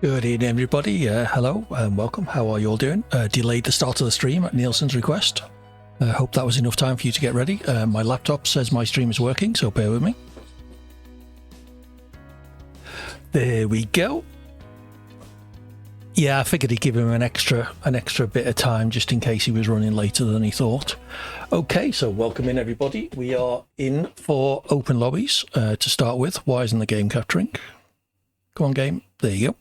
Good evening, everybody. Hello and welcome. How are you all doing? Delayed the start of the stream at Nielsen's request. Hope that was enough time for you to get ready. My laptop says my stream is working, so bear with me. There we go. Yeah, I figured he'd give him an extra bit of time just in case he was running later than he thought. Okay, so welcome in, everybody. We are in for open lobbies to start with. Why isn't the game capturing? Come on, game. There you go.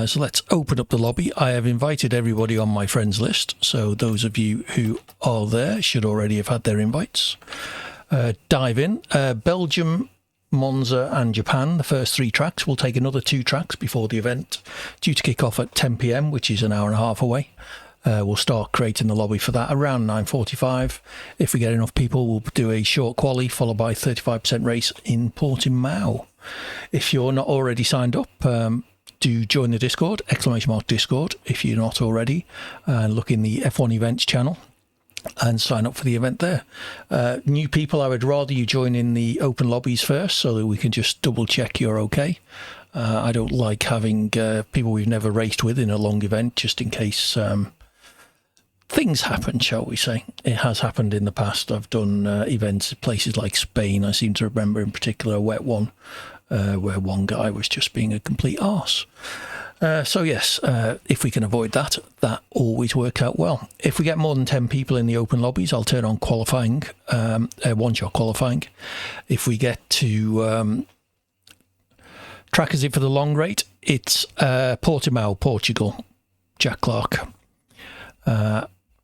So let's open up the lobby. I have invited everybody on my friends list, so those of you who are there should already have had their invites. Dive in. Belgium, Monza and Japan, the first 3 tracks. We'll take another 2 tracks before the event, due to kick off at 10 p.m, which is an hour and a half away. We'll start creating the lobby for that around 9:45. If we get enough people, we'll do a short quali followed by 35% race in Portimao. If you're not already signed up, do join the Discord, !Discord, if you're not already, and look in the F1 events channel and sign up for the event there. New people, I would rather you join in the open lobbies first so that we can just double check you're okay. I don't like having people we've never raced with in a long event, just in case things happen, shall we say. It has happened in the past. I've done events at places like Spain. I seem to remember in particular a wet one where one guy was just being a complete arse. So yes, if we can avoid that, that always works out well. If we get more than 10 people in the open lobbies, I'll turn on qualifying, one-shot qualifying. If we get to trackers in for the long rate, it's Portimao, Portugal, Jack Clark.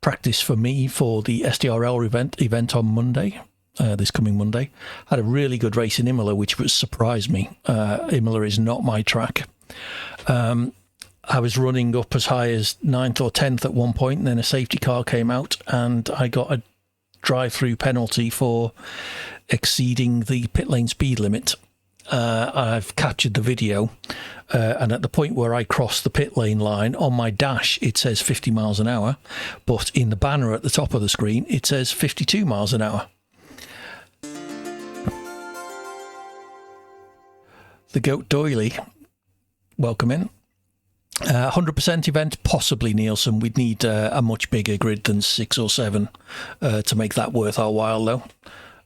Practice for me for the SDRL event on Monday, this coming Monday. Had a really good race in Imola, which surprised me. Imola is not my track. I was running up as high as 9th or 10th at one point, and then a safety car came out and I got a drive-through penalty for exceeding the pit lane speed limit. I've captured the video, and at the point where I crossed the pit lane line, on my dash it says 50 miles an hour, but in the banner at the top of the screen it says 52 miles an hour. The Goat Doily, welcome in. 100% event, possibly Nielsen. We'd need a much bigger grid than 6 or 7 to make that worth our while, though.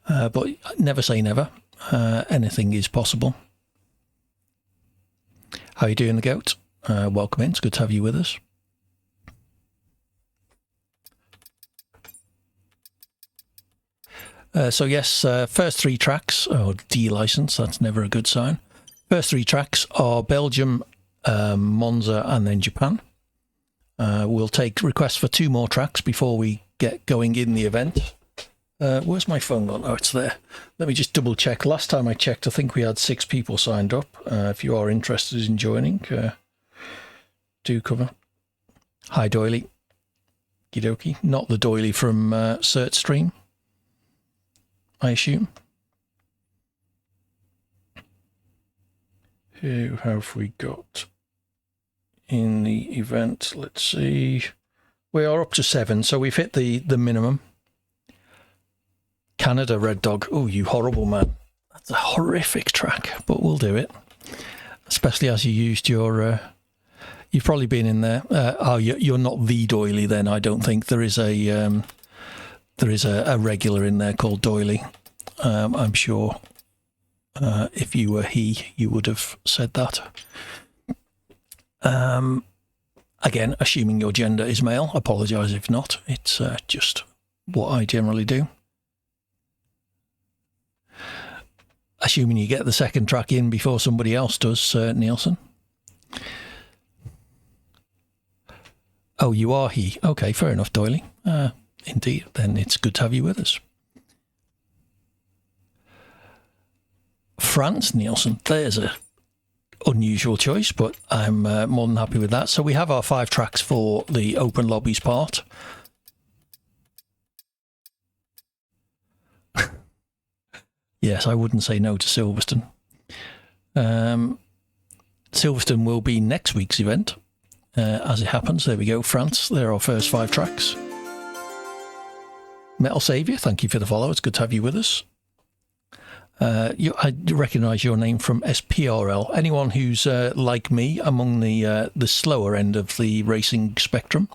But never say never. Anything is possible. How are you doing, the Goat? Welcome in. It's good to have you with us. So yes, first 3 tracks. Oh, D license. That's never a good sign. First 3 tracks are Belgium, Monza, and then Japan. We'll take requests for 2 more tracks before we get going in the event. Where's my phone gone? Oh, it's there. Let me just double check. Last time I checked, I think we had 6 people signed up. If you are interested in joining, do cover. Hi, Doily. Kidoki. Not the Doily from Cert Stream, I assume. Who have we got in the event? Let's see. We are up to 7, so we've hit the minimum. Canada, Red Dog. Oh, you horrible man. That's a horrific track, but we'll do it. Especially as you used your... you've probably been in there. Oh, you're not the Doily then, I don't think. There is a regular in there called Doily. I'm sure if you were he, you would have said that. Again, assuming your gender is male. Apologise if not. It's just what I generally do. Assuming you get the second track in before somebody else does, Nielsen. Oh, you are he. Okay, fair enough, Doily. Indeed, then it's good to have you with us. France, Nielsen. There's a unusual choice, but I'm more than happy with that. So we have our 5 tracks for the open lobbies part. Yes, I wouldn't say no to Silverstone. Silverstone will be next week's event, as it happens. There we go, France. There are our first 5 tracks. Metal Saviour, thank you for the follow. It's good to have you with us. I recognise your name from SPRL. Anyone who's like me, among the slower end of the racing spectrum,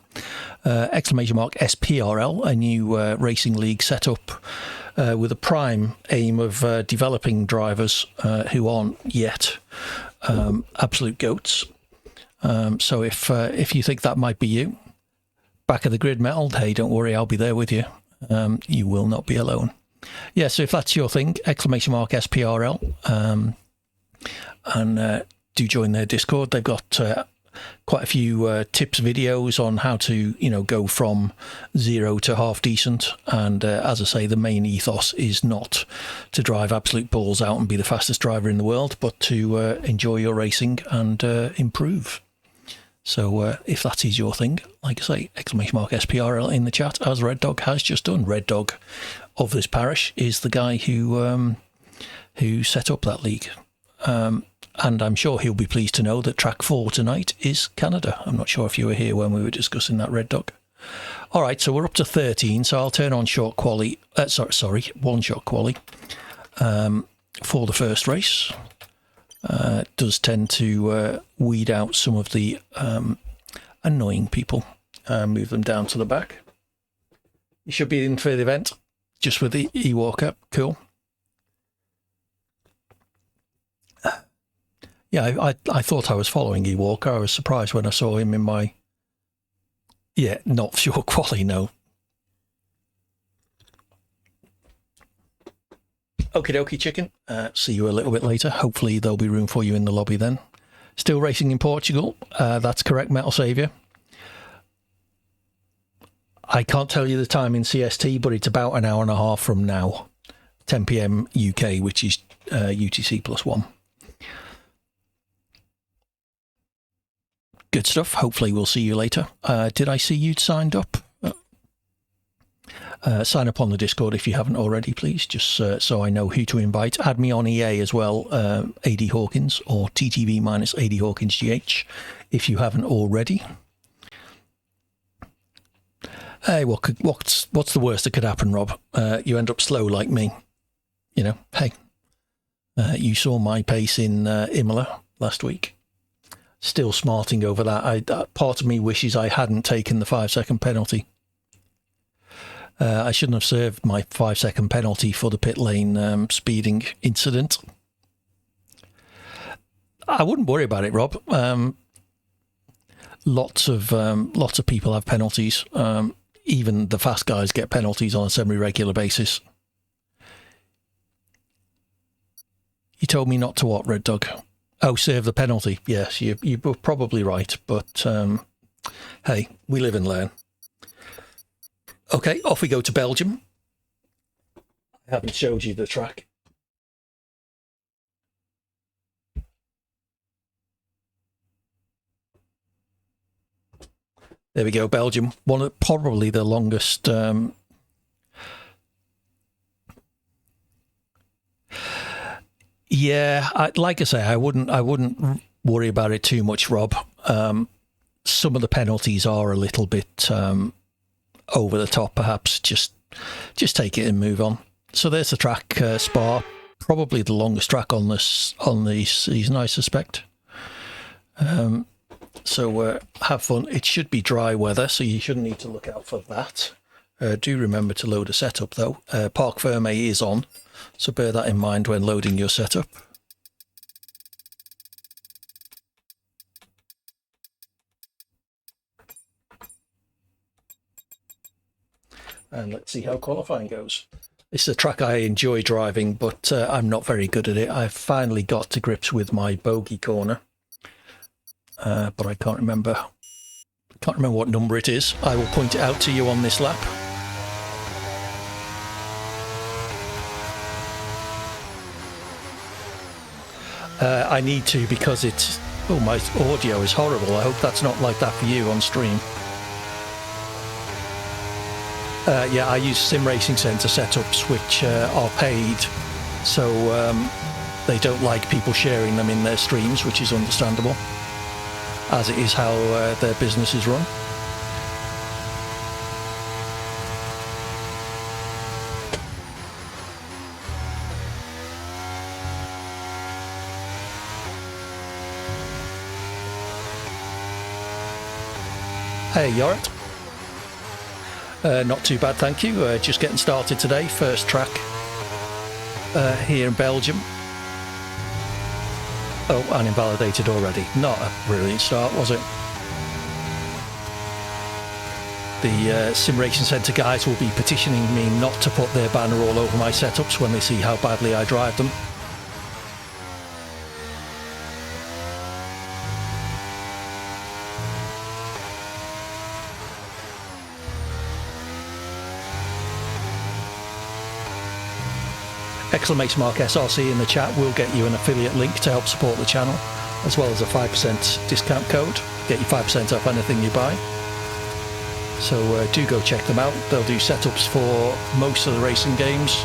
exclamation mark SPRL, a new racing league set up with a prime aim of developing drivers who aren't yet absolute goats. So if you think that might be you, back of the grid metal, hey, don't worry, I'll be there with you. You will not be alone. Yeah, so if that's your thing, exclamation mark SPRL, and do join their Discord. They've got quite a few tips videos on how to, go from zero to half decent. And as I say, the main ethos is not to drive absolute balls out and be the fastest driver in the world, but to enjoy your racing and improve. So if that is your thing, like I say, exclamation mark SPRL in the chat, as Red Dog has just done. Red Dog of this parish is the guy who set up that league. And I'm sure he'll be pleased to know that track 4 tonight is Canada. I'm not sure if you were here when we were discussing that, Red Dog. All right, so we're up to 13, so I'll turn on short quali. Sorry, one shot quali for the first race. Does tend to weed out some of the annoying people. Move them down to the back. You should be in for the event, just with the E-Walker. Cool. Yeah, I thought I was following E-Walker. I was surprised when I saw him in my... Yeah, not short quali, no. Okie dokie, chicken. See you a little bit later. Hopefully there'll be room for you in the lobby then. Still racing in Portugal. That's correct, Metal Saviour. I can't tell you the time in CST, but it's about an hour and a half from now. 10 PM UK, which is UTC +1. Good stuff. Hopefully we'll see you later. Did I see you'd signed up? Sign up on the Discord if you haven't already, please, just so I know who to invite. Add me on EA as well, AD Hawkins, or TTV minus AD Hawkins GH, if you haven't already. Hey, what's the worst that could happen, Rob? You end up slow like me. Hey, you saw my pace in Imola last week. Still smarting over that. Part of me wishes I hadn't taken the 5-second penalty. I shouldn't have served my 5-second penalty for the pit lane speeding incident. I wouldn't worry about it, Rob. Lots of people have penalties. Even the fast guys get penalties on a semi-regular basis. You told me not to what, Red Dog? Oh, serve the penalty. Yes, you were probably right, but hey, we live and learn. Okay, off we go to Belgium. I haven't showed you the track. There we go, Belgium. One of probably the longest. Yeah, like I say, I wouldn't worry about it too much, Rob. Some of the penalties are a little bit over the top, perhaps. Just take it and move on. So there's the track, Spa, probably the longest track on the season, I suspect. So have fun. It should be dry weather, so you shouldn't need to look out for that. Do remember to load a setup, though. Parc Ferme is on, so bear that in mind when loading your setup. And let's see how qualifying goes. This is a track I enjoy driving, but I'm not very good at it. I've finally got to grips with my bogey corner, but I can't remember what number it is. I will point it out to you on this lap. I need to, because it's... Oh, my audio is horrible. I hope that's not like that for you on stream. Yeah, I use Sim Racing Centre setups, which are paid, so they don't like people sharing them in their streams, which is understandable, as it is how their business is run. Hey, Yorit. Not too bad, thank you. Just getting started today. First track here in Belgium. Oh, and invalidated already. Not a brilliant start, was it? The Sim Racing Centre guys will be petitioning me not to put their banner all over my setups when they see how badly I drive them. Exclamation mark SRC in the chat will get you an affiliate link to help support the channel, as well as a 5% discount code. Get you 5% off anything you buy. So do go check them out. They'll do setups for most of the racing games.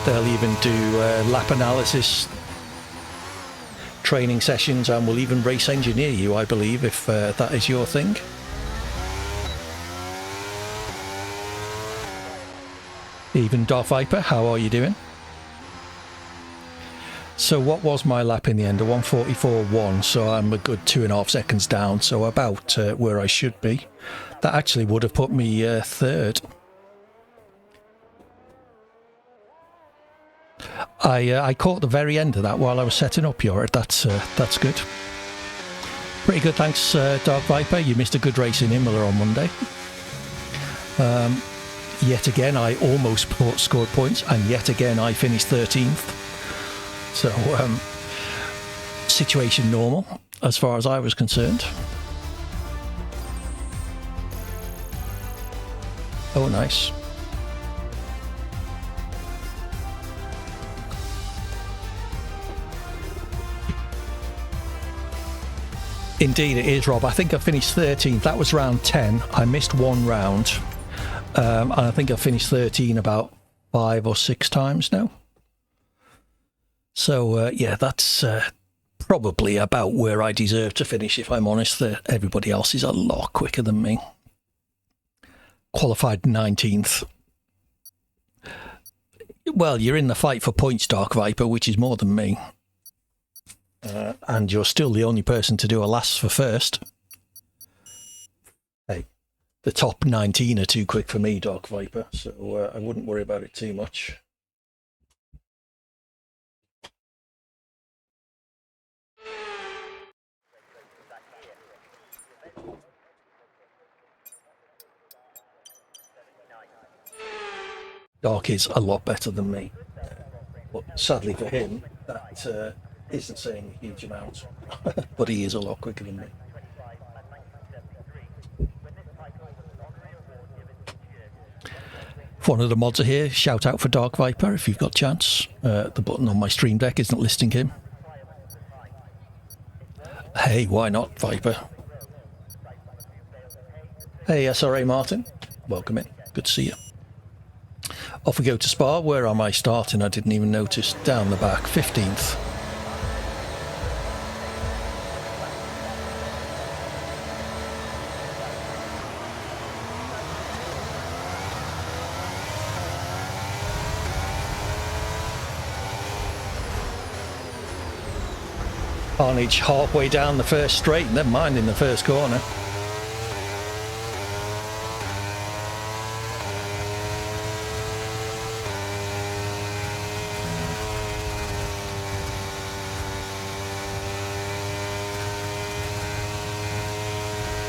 They'll even do lap analysis, training sessions, and will even race engineer you, I believe, if that is your thing. Even Darth Viper, how are you doing? So what was my lap in the end? A 1:44.1, so I'm a good 2.5 seconds down, so about where I should be. That actually would have put me third. I caught the very end of that while I was setting up, Yorit. That's good. Pretty good, thanks, Dark Viper. You missed a good race in Imola on Monday. Yet again, I almost scored points, and yet again, I finished 13th. So, situation normal, as far as I was concerned. Oh, nice. Indeed, it is, Rob. I think I finished 13th. That was round 10. I missed one round. And I think I finished 13 about 5 or 6 times now. So, yeah, that's probably about where I deserve to finish, if I'm honest. Everybody else is a lot quicker than me. Qualified 19th. Well, you're in the fight for points, Dark Viper, which is more than me. And you're still the only person to do a last for first. Hey, the top 19 are too quick for me, Dark Viper, so I wouldn't worry about it too much. Dark is a lot better than me, but sadly for him, that isn't saying a huge amount, but he is a lot quicker than me. If one of the mods are here, shout out for Dark Viper if you've got a chance. The button on my stream deck isn't listing him. Hey, why not, Viper? Hey, SRA Martin, welcome in, good to see you. Off we go to Spa. Where am I starting? I didn't even notice. Down the back, 15th. Carnage halfway down the first straight, never mind in the first corner.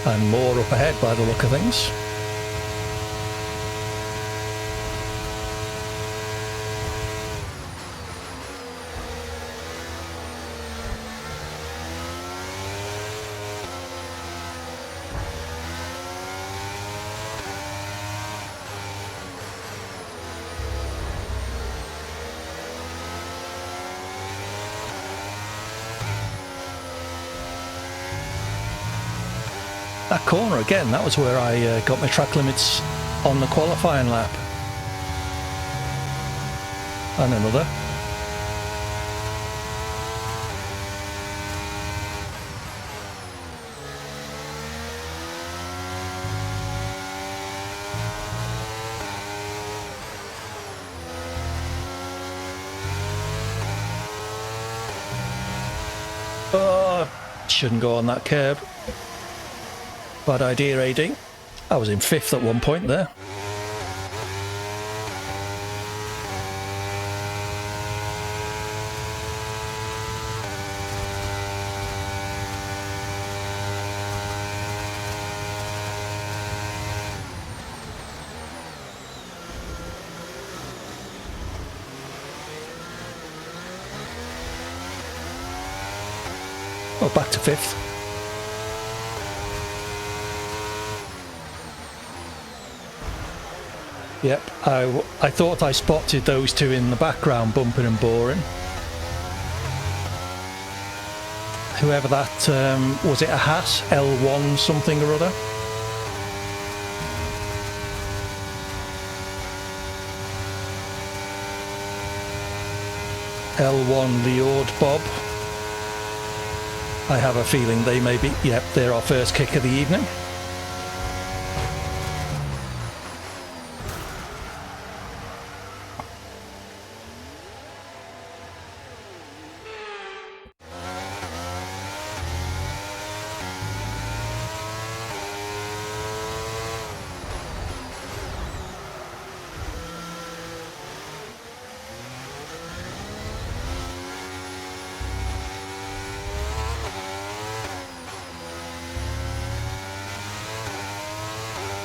And more up ahead by the look of things. That corner again, that was where I got my track limits on the qualifying lap. And another. Oh, shouldn't go on that curb. Bad idea, AD. I was in 5th at one point there. Oh, back to 5th. Yep, I thought I spotted those two in the background, bumping and boring. Whoever that, was it a Haas? L1 something or other? L1 Leord Bob. I have a feeling they may be, yep, they're our first kick of the evening.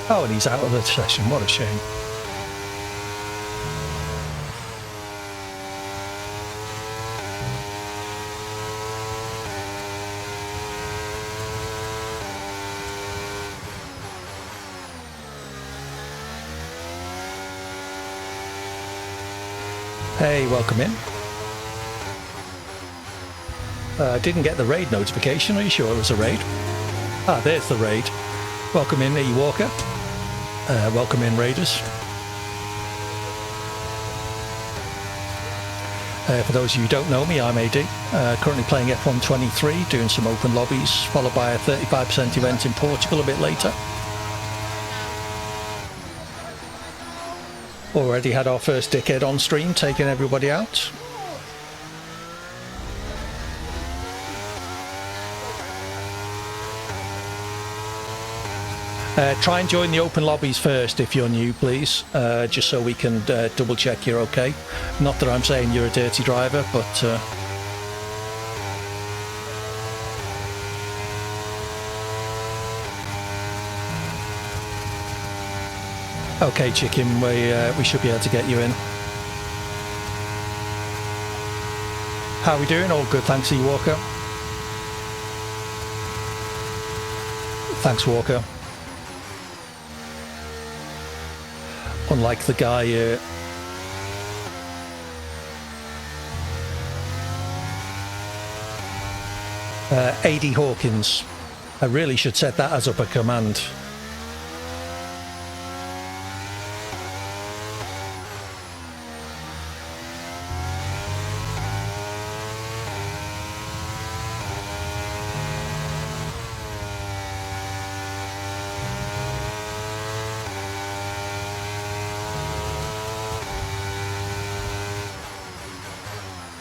Oh, and he's out of the session. What a shame. Hey, welcome in. Didn't get the raid notification. Are you sure it was a raid? Ah, there's the raid. Welcome in, E. Walker. Welcome in, Raiders. For those of you who don't know me, I'm AD. Currently playing F123, doing some open lobbies, followed by a 35% event in Portugal a bit later. Already had our first dickhead on stream, taking everybody out. Try and join the open lobbies first if you're new, please, just so we can double check you're okay. Not that I'm saying you're a dirty driver, but okay, chicken, we should be able to get you in. How are we doing? All good, thanks, E. Walker. Thanks, Walker. Unlike the guy AD Hawkins. I really should set that as upper command.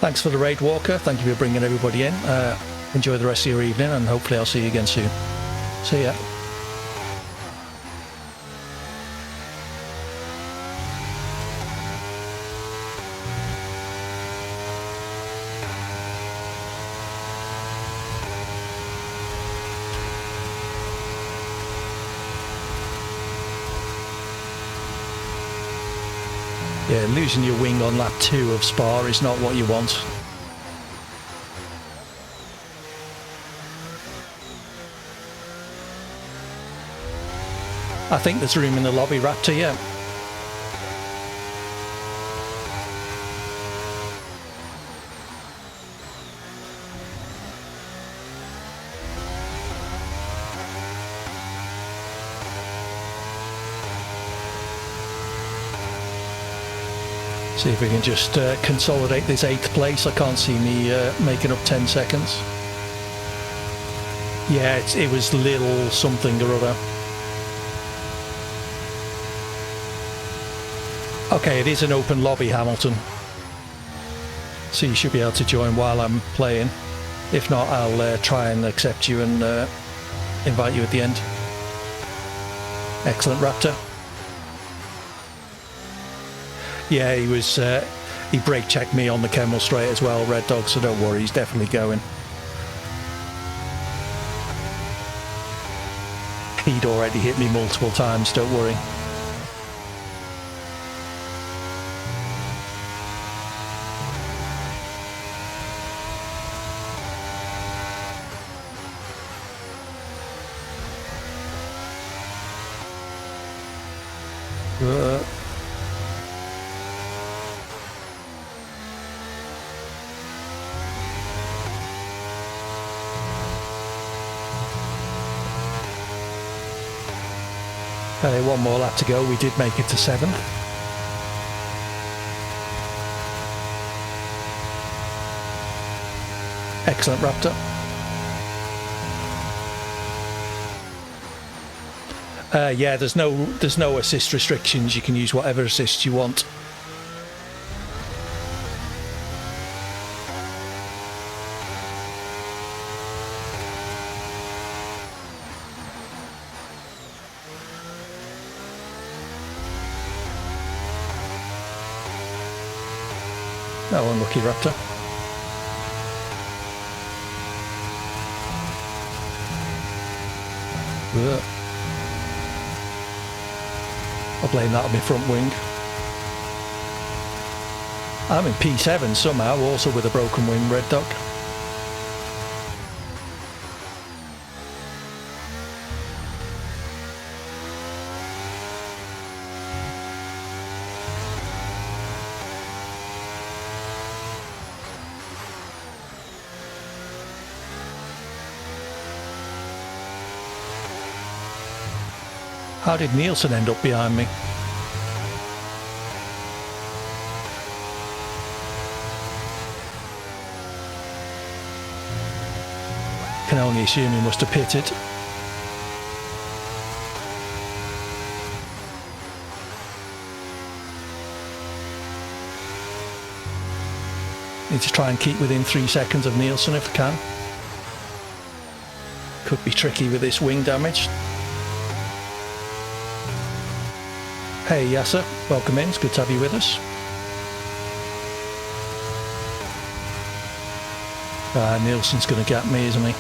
Thanks for the raid, Walker. Thank you for bringing everybody in. Enjoy the rest of your evening, and hopefully I'll see you again soon. See ya. Yeah, losing your wing on lap 2 of Spa is not what you want. I think there's room in the lobby, Raptor, yeah. See if we can just consolidate this 8th place. I can't see me making up 10 seconds. Yeah, it was little something or other. Okay, it is an open lobby, Hamilton. So you should be able to join while I'm playing. If not, I'll try and accept you and invite you at the end. Excellent, Raptor. Yeah, he was. He brake checked me on the Kemmel straight as well, Red Dog. So don't worry, he's definitely going. He'd already hit me multiple times. Don't worry. Okay, one more lap to go. We did make it to 7th. Excellent, Raptor. Yeah, there's no assist restrictions. You can use whatever assist you want. Oh, unlucky, Raptor. I'll blame that on my front wing. I'm in P7 somehow, also with a broken wing, Red Dog. How did Nielsen end up behind me? Can only assume he must have pitted. Need to try and keep within 3 seconds of Nielsen if I can. Could be tricky with this wing damage. Hey Yasser, welcome in, it's good to have you with us. Nielsen's going to get me, isn't he?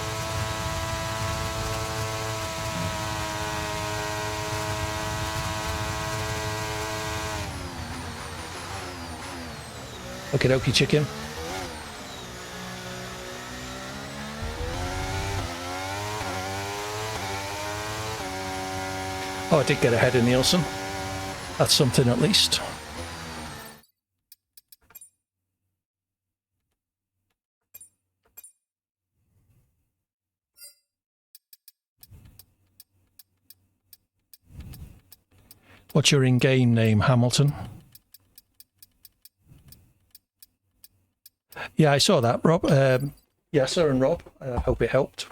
Okie dokie, chicken. Oh, I did get ahead of Nielsen. That's something at least. What's your in-game name, Hamilton? Yeah, I saw that, Rob. Yes, sir, and Rob. I hope it helped.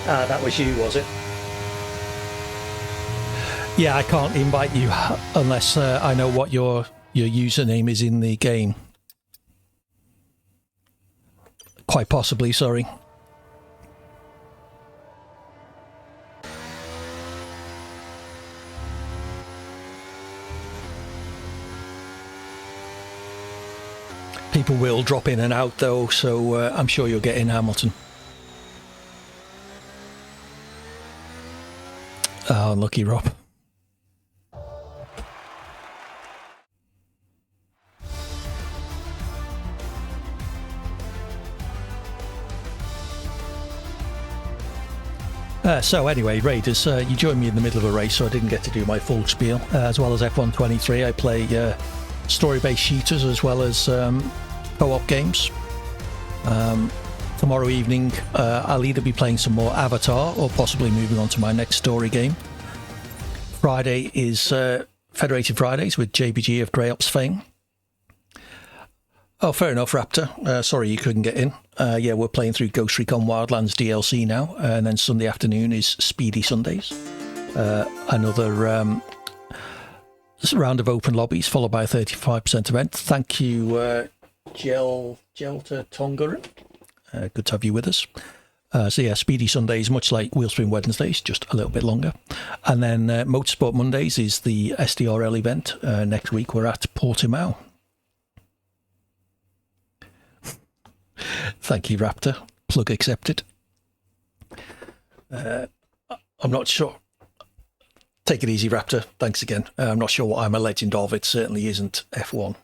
Ah, that was you, was it? Yeah, I can't invite you unless I know what your username is in the game. Quite possibly, sorry. People will drop in and out though, so I'm sure you'll get in, Hamilton. Oh, unlucky, Rob. So anyway, Raiders, you joined me in the middle of a race, so I didn't get to do my full spiel. As well as F123, I play story-based shooters as well as co-op games. Tomorrow evening, I'll either be playing some more Avatar or possibly moving on to my next story game. Friday is Federated Fridays with JBG of Grey Ops fame. Oh, fair enough, Raptor. Sorry you couldn't get in. Yeah, we're playing through Ghost Recon Wildlands DLC now, and then Sunday afternoon is Speedy Sundays. Another round of open lobbies, followed by a 35% event. Thank you, Gelta Tongaran. Good to have you with us. So yeah, Speedy Sundays, much like Wheelspin Wednesdays, just a little bit longer. And then Motorsport Mondays is the SDRL event. Next week we're at Portimao. Thank you, Raptor. Plug accepted. I'm not sure. Take it easy, Raptor. Thanks again. I'm not sure what I'm a legend of. It certainly isn't F1.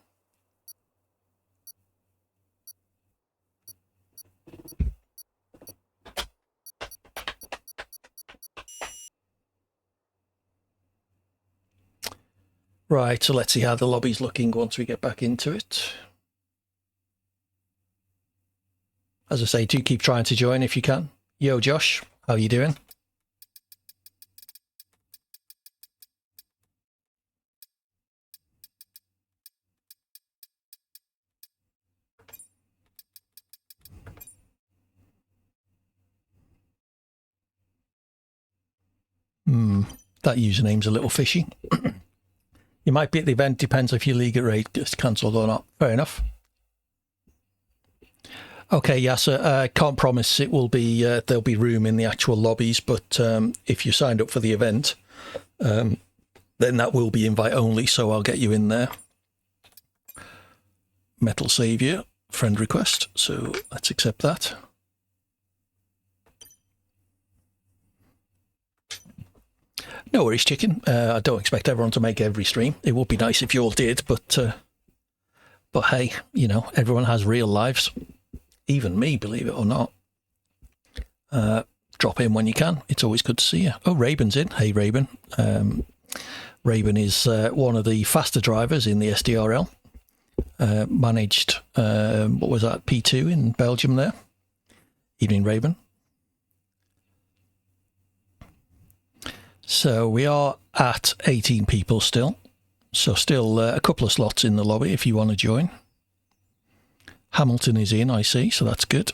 Right, so let's see how the lobby's looking once we get back into it. As I say, do keep trying to join if you can. Yo, Josh, how you doing? That username's a little fishy. You might be at the event, depends if your league at rate gets cancelled or not. Fair enough. Okay, Yasser, can't promise it will be, there'll be room in the actual lobbies, but if you signed up for the event, then that will be invite only, so I'll get you in there. Metal Saviour, friend request, so let's accept that. No worries, chicken. I don't expect everyone to make every stream. It would be nice if you all did, but hey, you know, everyone has real lives. Even me, believe it or not. Drop in when you can. It's always good to see you. Oh, Raven's in. Hey, Raven. Raven is one of the faster drivers in the SDRL. Managed, what was that, P2 in Belgium there. Evening, Raven. So we are at 18 people still. So still a couple of slots in the lobby if you want to join. Hamilton is in, I see, so that's good.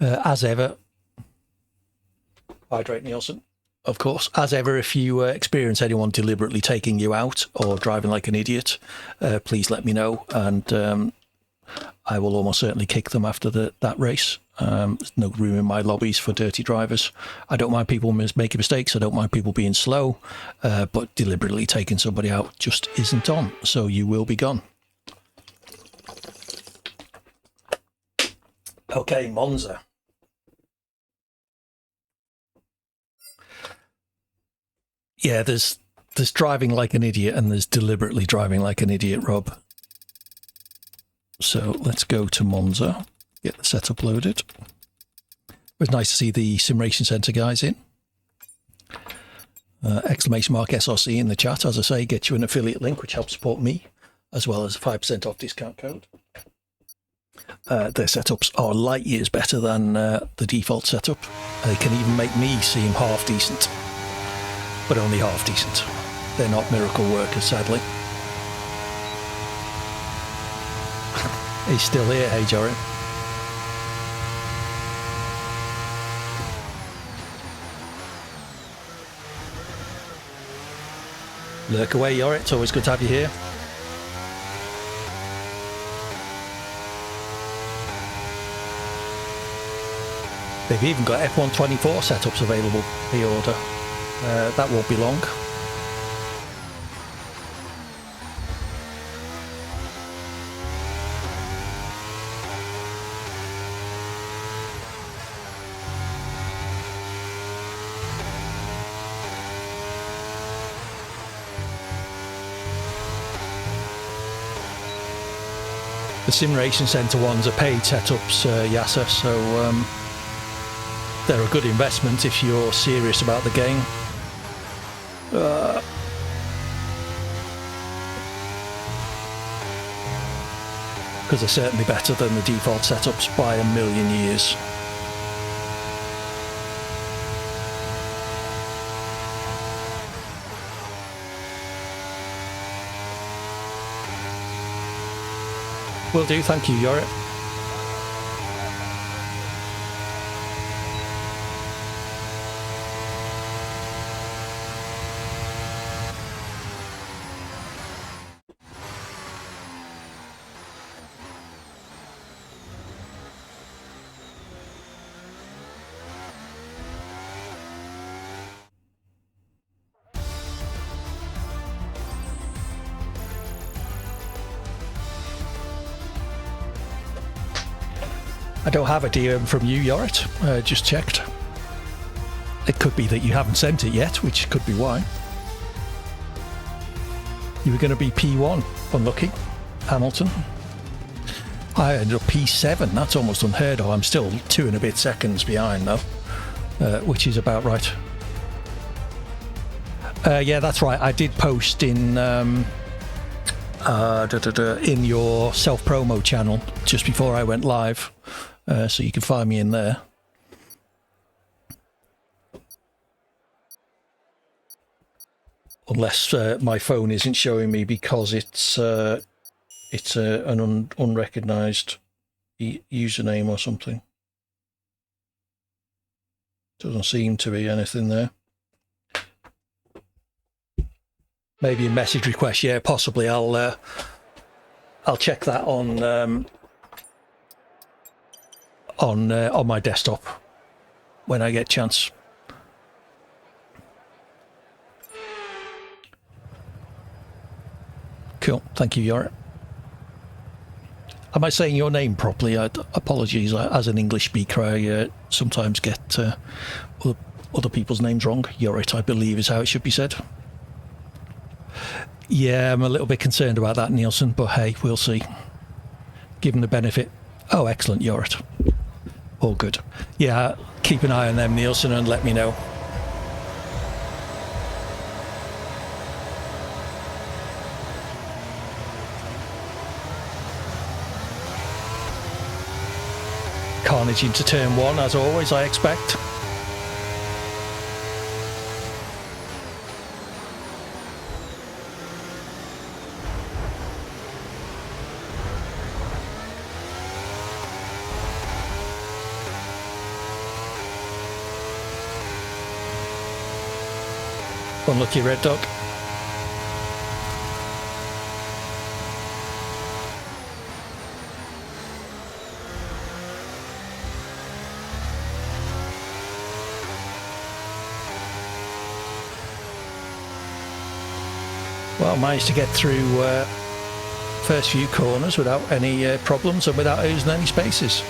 As ever, Hydrate Nielsen, of course. As ever, if you experience anyone deliberately taking you out or driving like an idiot, please let me know, and I will almost certainly kick them after that race. There's no room in my lobbies for dirty drivers. I don't mind people making mistakes. I don't mind people being slow, but deliberately taking somebody out just isn't on. So you will be gone. Okay, Monza. Yeah, there's driving like an idiot and there's deliberately driving like an idiot, Rob. So let's go to Monza, get the setup loaded. It was nice to see the Sim Racing Centre guys in. Exclamation mark SRC in the chat. As I say, get you an affiliate link, which helps support me, as well as a 5% off discount code. Their setups are light years better than the default setup. They can even make me seem half decent, but only half decent. They're not miracle workers, sadly. He's still here, hey Jory. Lurk away, Yorit. It's always good to have you here. They've even got F124 setups available pre-order. That won't be long. The Sim Racing Centre ones are paid setups, Yasser, so they're a good investment if you're serious about the game. Because they're certainly better than the default setups by a million years. Will do, thank you, Yorit. I don't have a DM from you, Yorit. Just checked. It could be that you haven't sent it yet, which could be why. You were going to be P1. Unlucky. Hamilton. I ended up P7. That's almost unheard of. I'm still 2 and a bit seconds behind, though, which is about right. Yeah, that's right. I did post in your self-promo channel just before I went live, so you can find me in there. Unless my phone isn't showing me because it's an unrecognised username or something. Doesn't seem to be anything there. Maybe a message request. Yeah, possibly. I'll check that on my desktop when I get a chance. Cool. Thank you, Yorit. Am I saying your name properly? Apologies. As an English speaker, I sometimes get other people's names wrong. Yorit, I believe, is how it should be said. Yeah, I'm a little bit concerned about that, Nielsen, but hey, we'll see. Given the benefit. Oh, excellent, Yorit. All good. Yeah, keep an eye on them, Nielsen, and let me know. Carnage into turn 1, as always, I expect. Unlucky Red Dog. Well, managed to get through first few corners without any problems and without losing any spaces.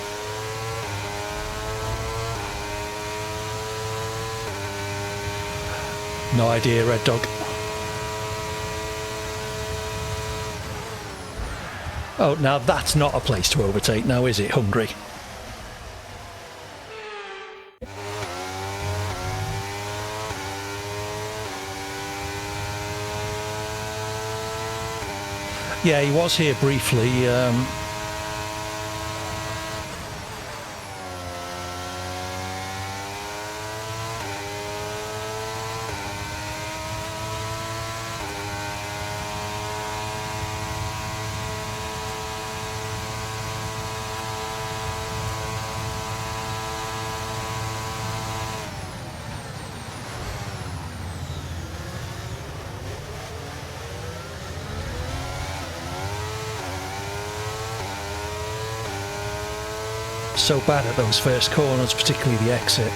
No idea, Red Dog. Oh, now that's not a place to overtake now, is it, Hungry? Yeah, he was here briefly. So bad at those first corners, particularly the exit.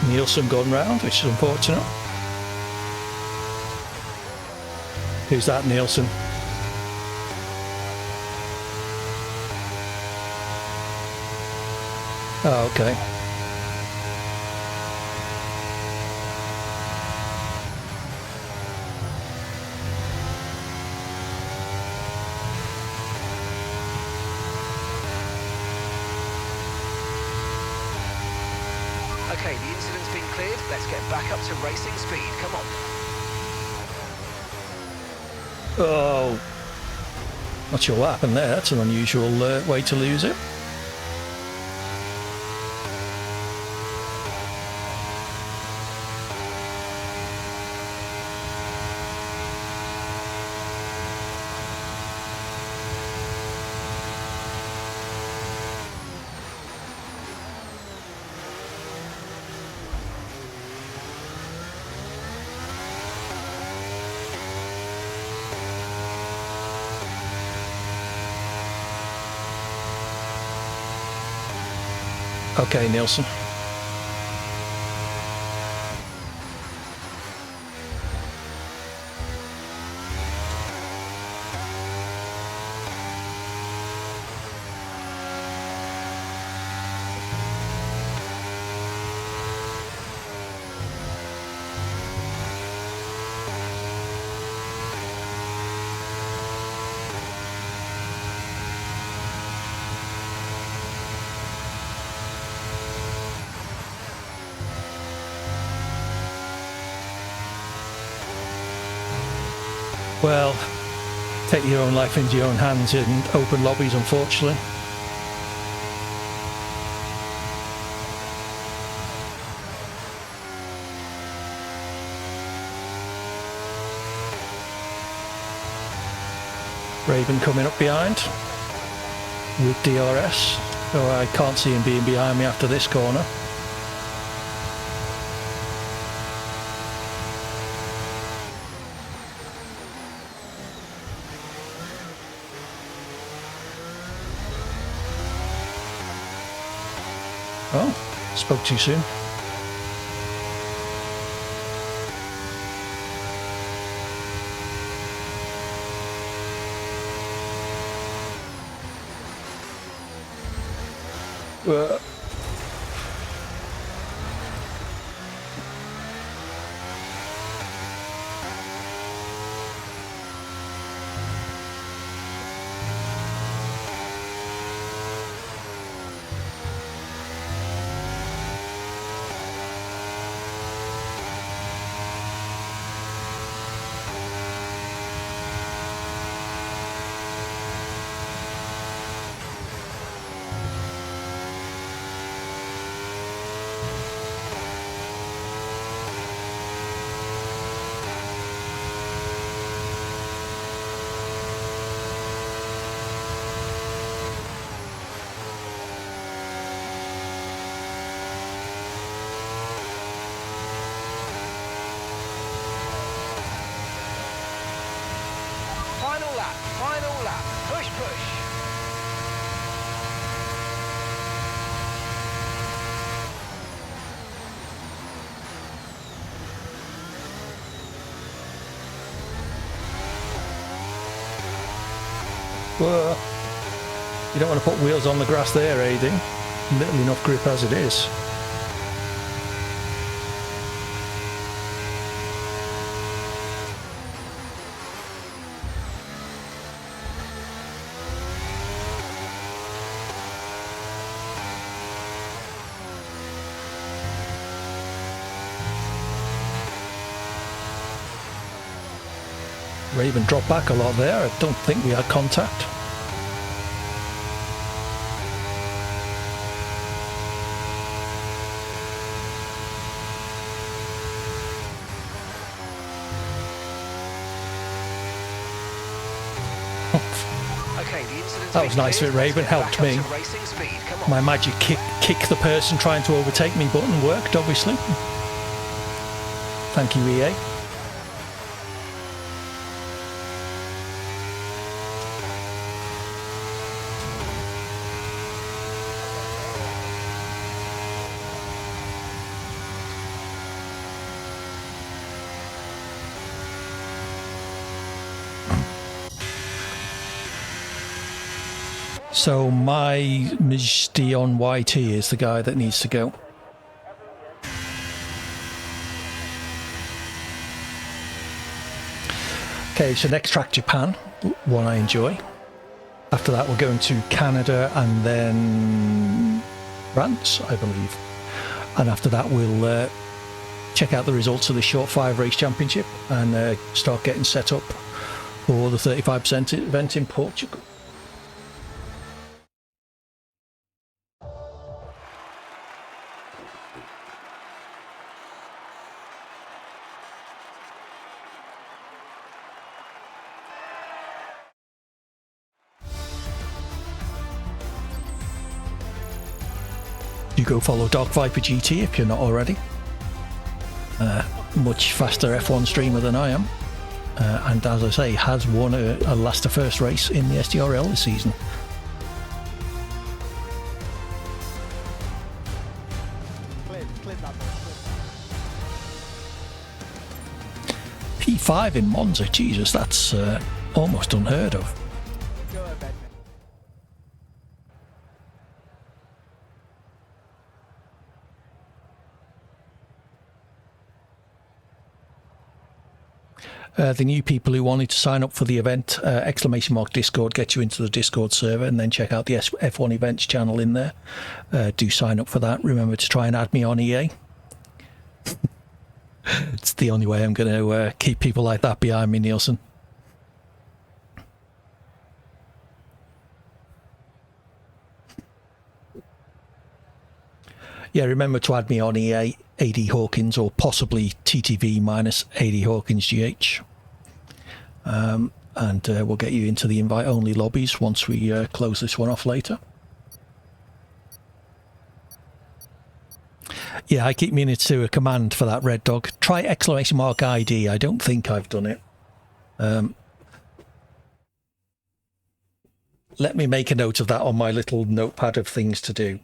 Nielsen gone round, which is unfortunate. Who's that, Nielsen? Oh, okay. Okay, the incident's been cleared. Let's get back up to racing speed. Come on. Oh. Not sure what happened there. That's an unusual way to lose it. Okay, Nielsen. Well, take your own life into your own hands in open lobbies, unfortunately. Raven coming up behind with DRS, so I can't see him being behind me after this corner. Oh, spoke too soon. Final lap, push, push. Whoa. You don't want to put wheels on the grass there, AD. Little enough grip as it is. Raven dropped back a lot there. I don't think we had contact. Okay, the incident's That was been nice of cleared. it, Raven. Let's get Helped back up me. to racing speed. Come on. My magic kick the person trying to overtake me button worked, obviously. Thank you, EA. So my Mizdi on YT is the guy that needs to go. Okay, so next track Japan, one I enjoy. After that we're going to Canada and then France, I believe. And after that we'll check out the results of the Short 5 Race Championship and start getting set up for the 35% event in Portugal. You go follow Dark Viper GT if you're not already. Much faster F1 streamer than I am, and as I say, has won a last to first race in the SDRL this season. clip that, boys. P5 in Monza, Jesus, that's almost unheard of. Go to bed, The new people who wanted to sign up for the event, !Discord gets you into the Discord server, and then check out the F1 events channel in there. Do sign up for that. Remember to try and add me on EA. It's the only way I'm going to keep people like that behind me, Nielsen. Yeah, remember to add me on EA, AD Hawkins, or possibly TTV minus AD Hawkins GH. And we'll get you into the invite-only lobbies once we close this one off later. Yeah, I keep meaning to do a command for that Red Dog. Try !ID. I don't think I've done it. Let me make a note of that on my little notepad of things to do.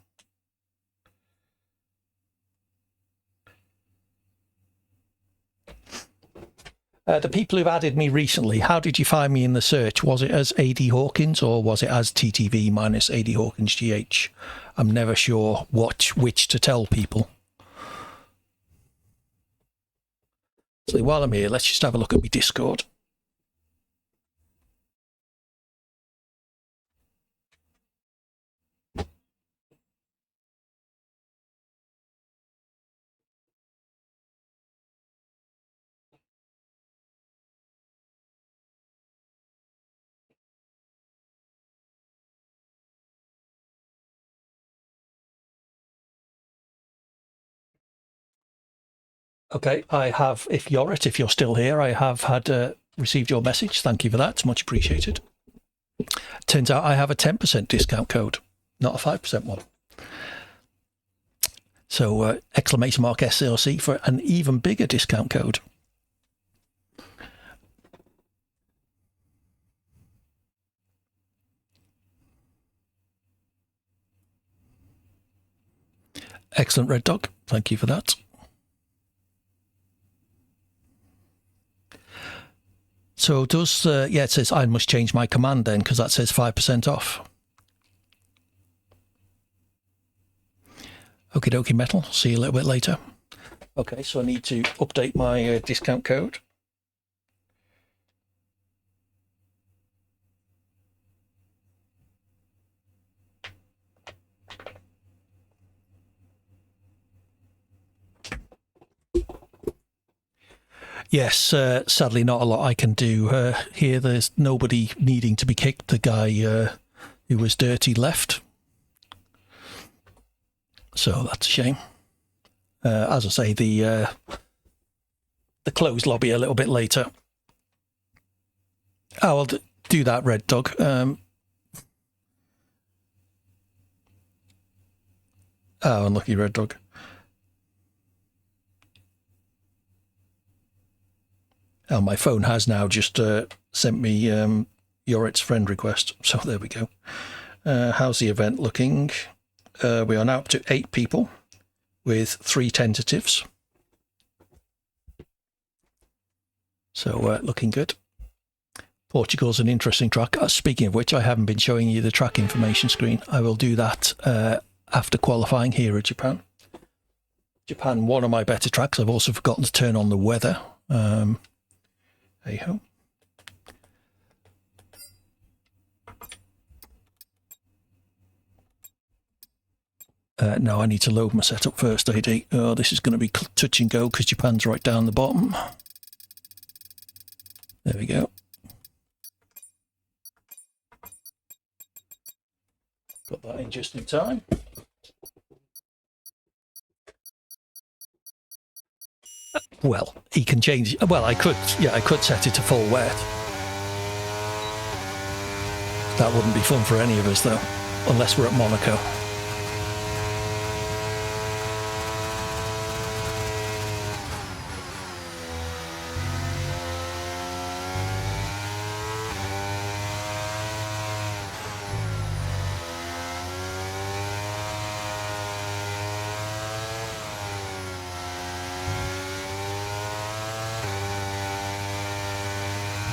The people who've added me recently, how did you find me in the search? Was it as AD Hawkins or was it as TTV minus AD Hawkins GH? I'm never sure which to tell people. So while I'm here, let's just have a look at my Discord. Okay, I have, if you're still here, I have had received your message. Thank you for that. It's much appreciated. Turns out I have a 10% discount code, not a 5% one. So !SLC for an even bigger discount code. Excellent, Red Dog. Thank you for that. So does, yeah, it says I must change my command then, because that says 5% off. Okie dokie, Metal. See you a little bit later. Okay, so I need to update my discount code. Yes, sadly not a lot I can do here. There's nobody needing to be kicked. The guy who was dirty left. So that's a shame. As I say, the closed lobby a little bit later. Oh, I'll do that, Red Dog. Oh, unlucky Red Dog. Oh, my phone has now just sent me Yorit's friend request. So there we go. How's the event looking? We are now up to 8 people with 3 tentatives. So looking good. Portugal's an interesting track. Speaking of which, I haven't been showing you the track information screen. I will do that after qualifying here at Japan. Japan, one of my better tracks. I've also forgotten to turn on the weather. Hey-ho. No, I need to load my setup first, AD. Oh, this is going to be touch and go because Japan's right down the bottom. There we go. Got that in just in time. Well, he can change. Well, I could set it to full wet. That wouldn't be fun for any of us, though, unless we're at Monaco.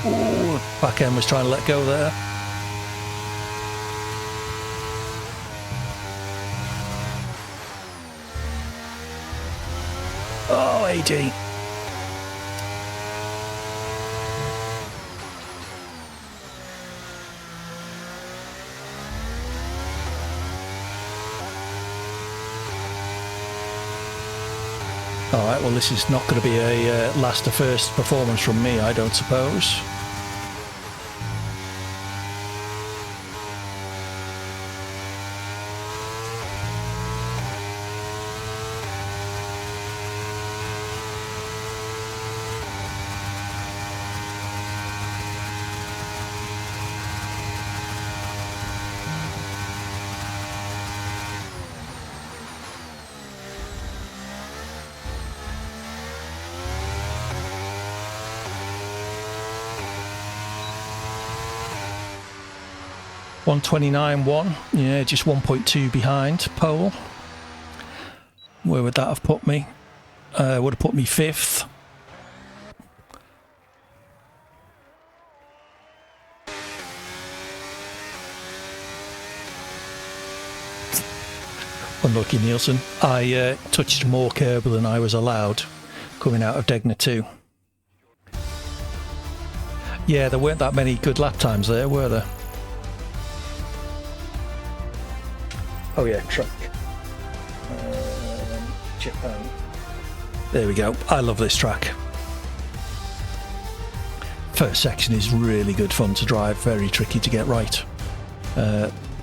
Ooh, back end was trying to let go there. Oh, AD. Alright, well this is not going to be a last to first performance from me, I don't suppose. $129.1, yeah, just 1.2 behind pole. Where would that have put me? Would have put me 5th. Unlucky Nielsen. I touched more curb than I was allowed coming out of Degner 2. Yeah, there weren't that many good lap times there, were there? Oh yeah, track. Japan. There we go. I love this track. First section is really good fun to drive, very tricky to get right.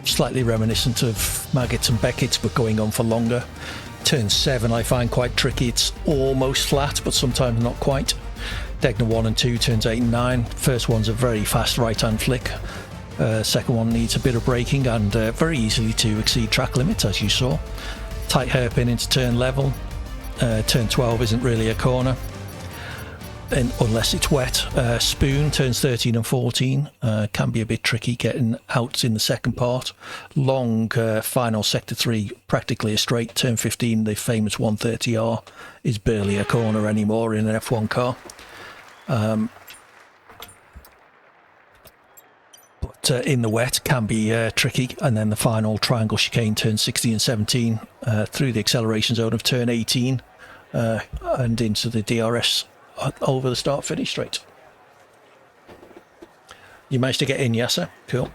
Slightly reminiscent of Maggots and Beckett's, but going on for longer. Turn 7 I find quite tricky. It's almost flat, but sometimes not quite. Degner 1 and 2, turns 8 and 9. First one's a very fast right-hand flick. Second one needs a bit of braking and very easily to exceed track limits, as you saw. Tight hairpin into turn level. Turn 12 isn't really a corner, unless it's wet. Spoon, turns 13 and 14, can be a bit tricky getting out in the second part. Long final sector 3, practically a straight. Turn 15, the famous 130R, is barely a corner anymore in an F1 car. But in the wet can be tricky. And then the final triangle chicane, turn 16 and 17, through the acceleration zone of turn 18 and into the DRS over the start finish straight. You managed to get in, Yasser. Cool.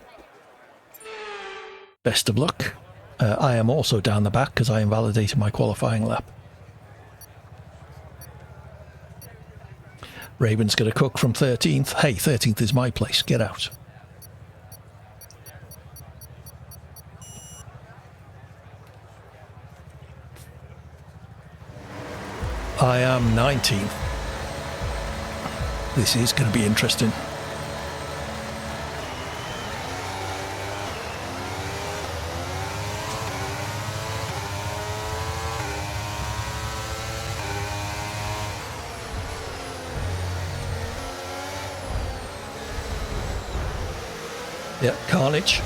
Best of luck. I am also down the back because I invalidated my qualifying lap. Raven's going to cook from 13th. Hey, 13th is my place. Get out. I am 19th. This is going to be interesting. Yep, carnage.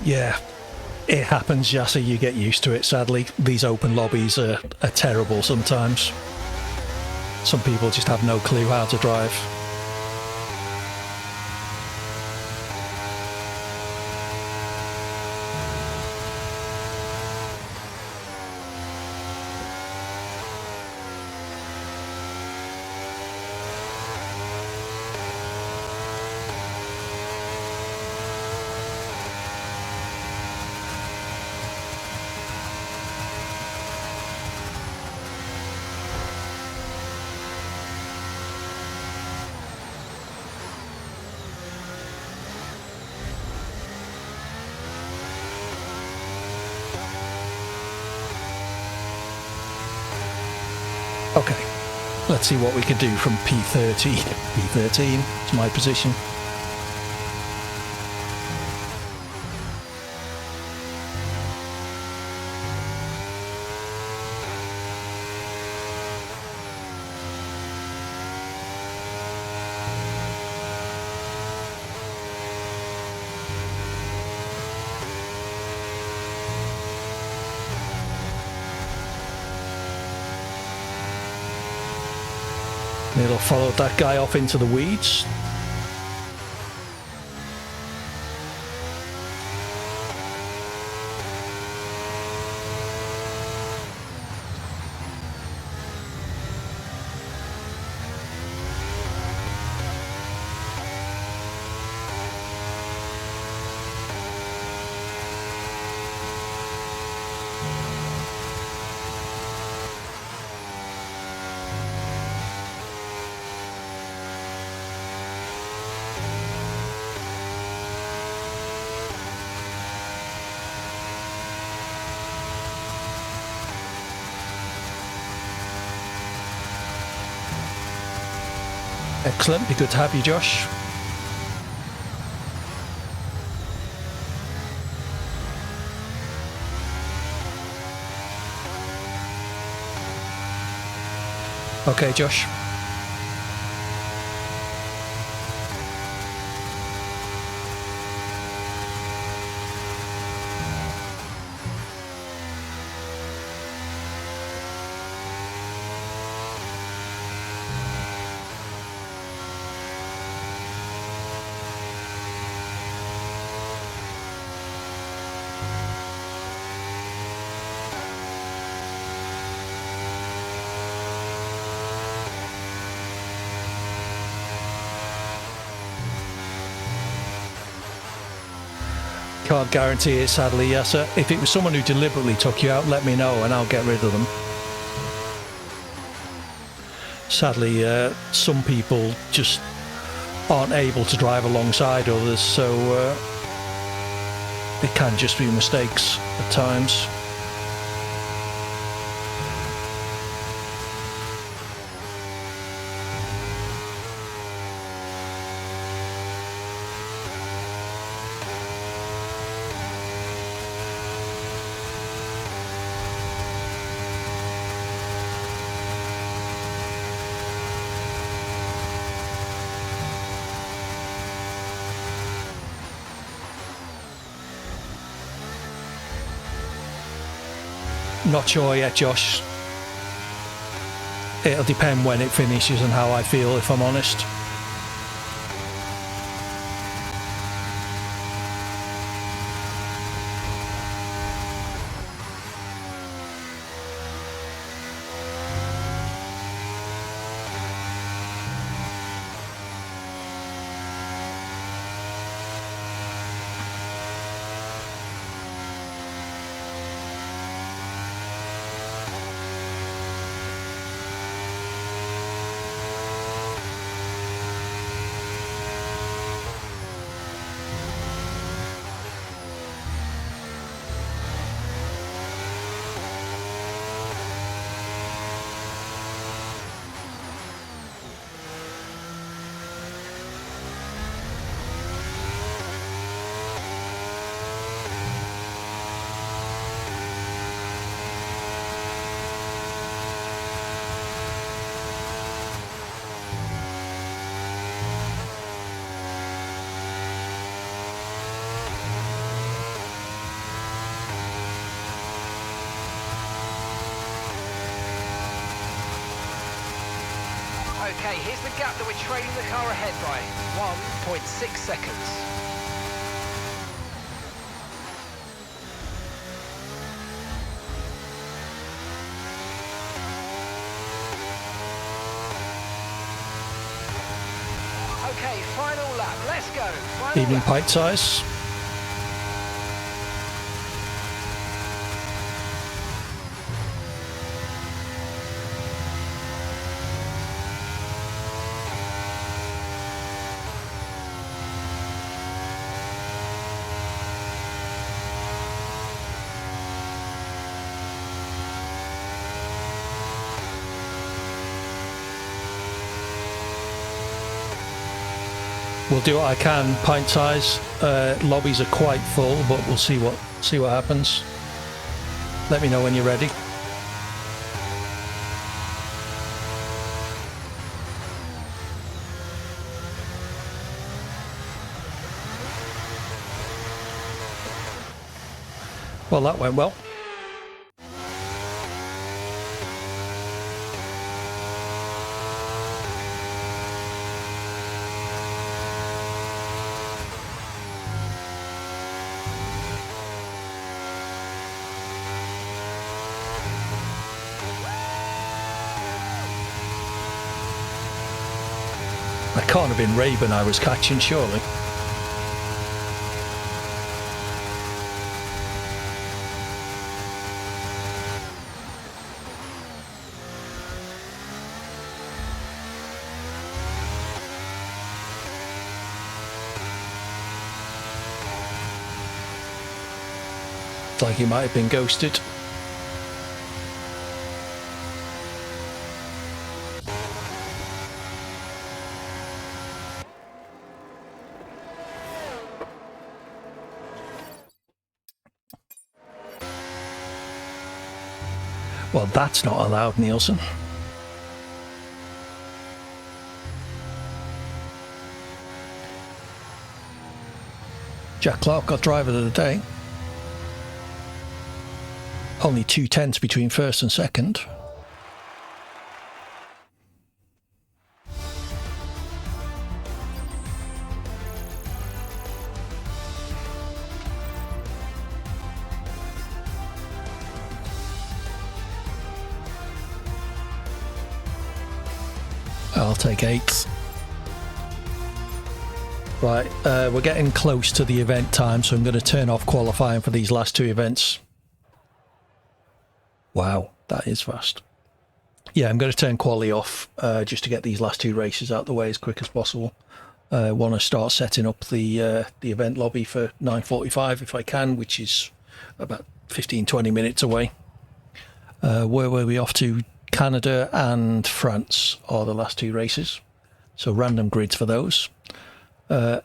Yeah, it happens, Yasser. You get used to it, sadly. These open lobbies are terrible sometimes. Some people just have no clue how to drive. Okay, let's see what we can do from P13. P13 is my position. It'll follow that guy off into the weeds. Excellent, be good to have you, Josh. Okay, Josh. Can't guarantee it, sadly, yes sir. If it was someone who deliberately took you out, let me know and I'll get rid of them. Sadly, some people just aren't able to drive alongside others, so it can just be mistakes at times. Not sure yet, Josh. It'll depend when it finishes and how I feel, if I'm honest. Okay, here's the gap that we're trailing the car ahead by. 1.6 seconds. Okay, final lap. Let's go. Final Even lap. pipe size. We'll do what I can. Pint size lobbies are quite full, but we'll see what happens. Let me know when you're ready. Well, that went well. That can't have been Rayburn I was catching, surely. It's like he might have been ghosted. Well, that's not allowed, Nielsen. Jack Clark got driver of the day. Only 2/10 between first and second. I'll take 8th. Right, we're getting close to the event time, so I'm going to turn off qualifying for these last 2 events. Wow, that is fast. Yeah, I'm going to turn quali off just to get these last 2 races out the way as quick as possible. Want to start setting up the event lobby for 9:45 if I can, which is about 15-20 minutes away. Where were we off to? Canada and France are the last 2 races, so random grids for those.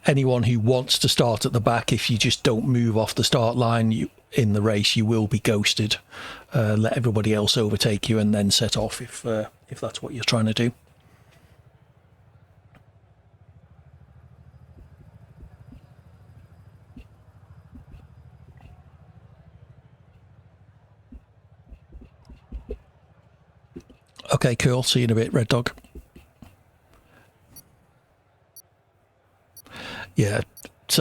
Anyone who wants to start at the back, if you just don't move off the start line in the race, you will be ghosted. Let everybody else overtake you and then set off if that's what you're trying to do. Okay, cool. See you in a bit, Red Dog. Yeah, it's,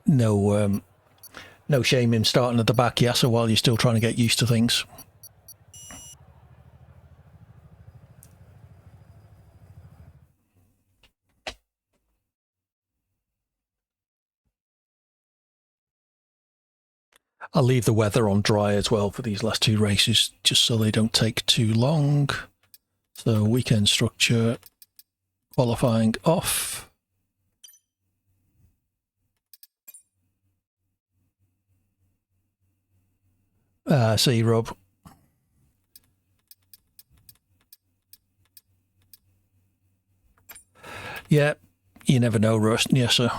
no shame in starting at the back, Yasser, while you're still trying to get used to things. I'll leave the weather on dry as well for these last 2 races, just so they don't take too long. So weekend structure, qualifying off. See, Rob. Yeah, you never know, Rust. Yes, sir.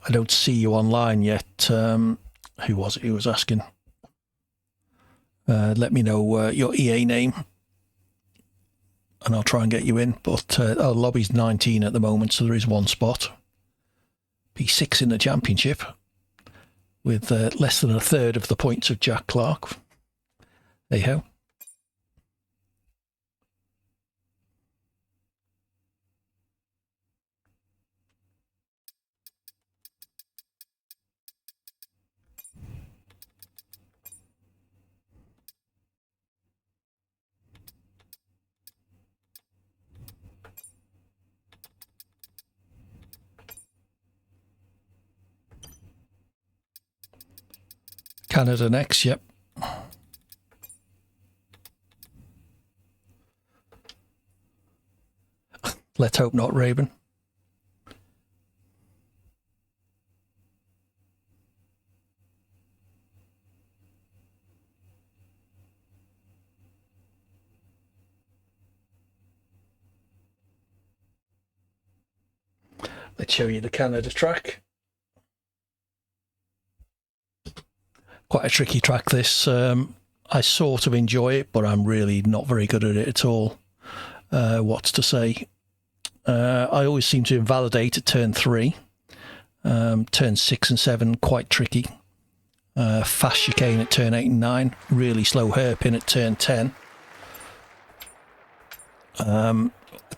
I don't see you online yet. Who was it who was asking? Let me know your EA name and I'll try and get you in. But lobby's 19 at the moment, so there is 1 spot. P6 in the championship with less than 1/3 of the points of Jack Clark. Hey ho. Canada next, yep. Let's hope not, Raven. Let's show you the Canada track. Quite a tricky track this. I sort of enjoy it, but I'm really not very good at it at all. What's to say? I always seem to invalidate at turn 3. Turn 6 and 7, quite tricky. Fast chicane at turn 8 and 9. Really slow hairpin at turn 10.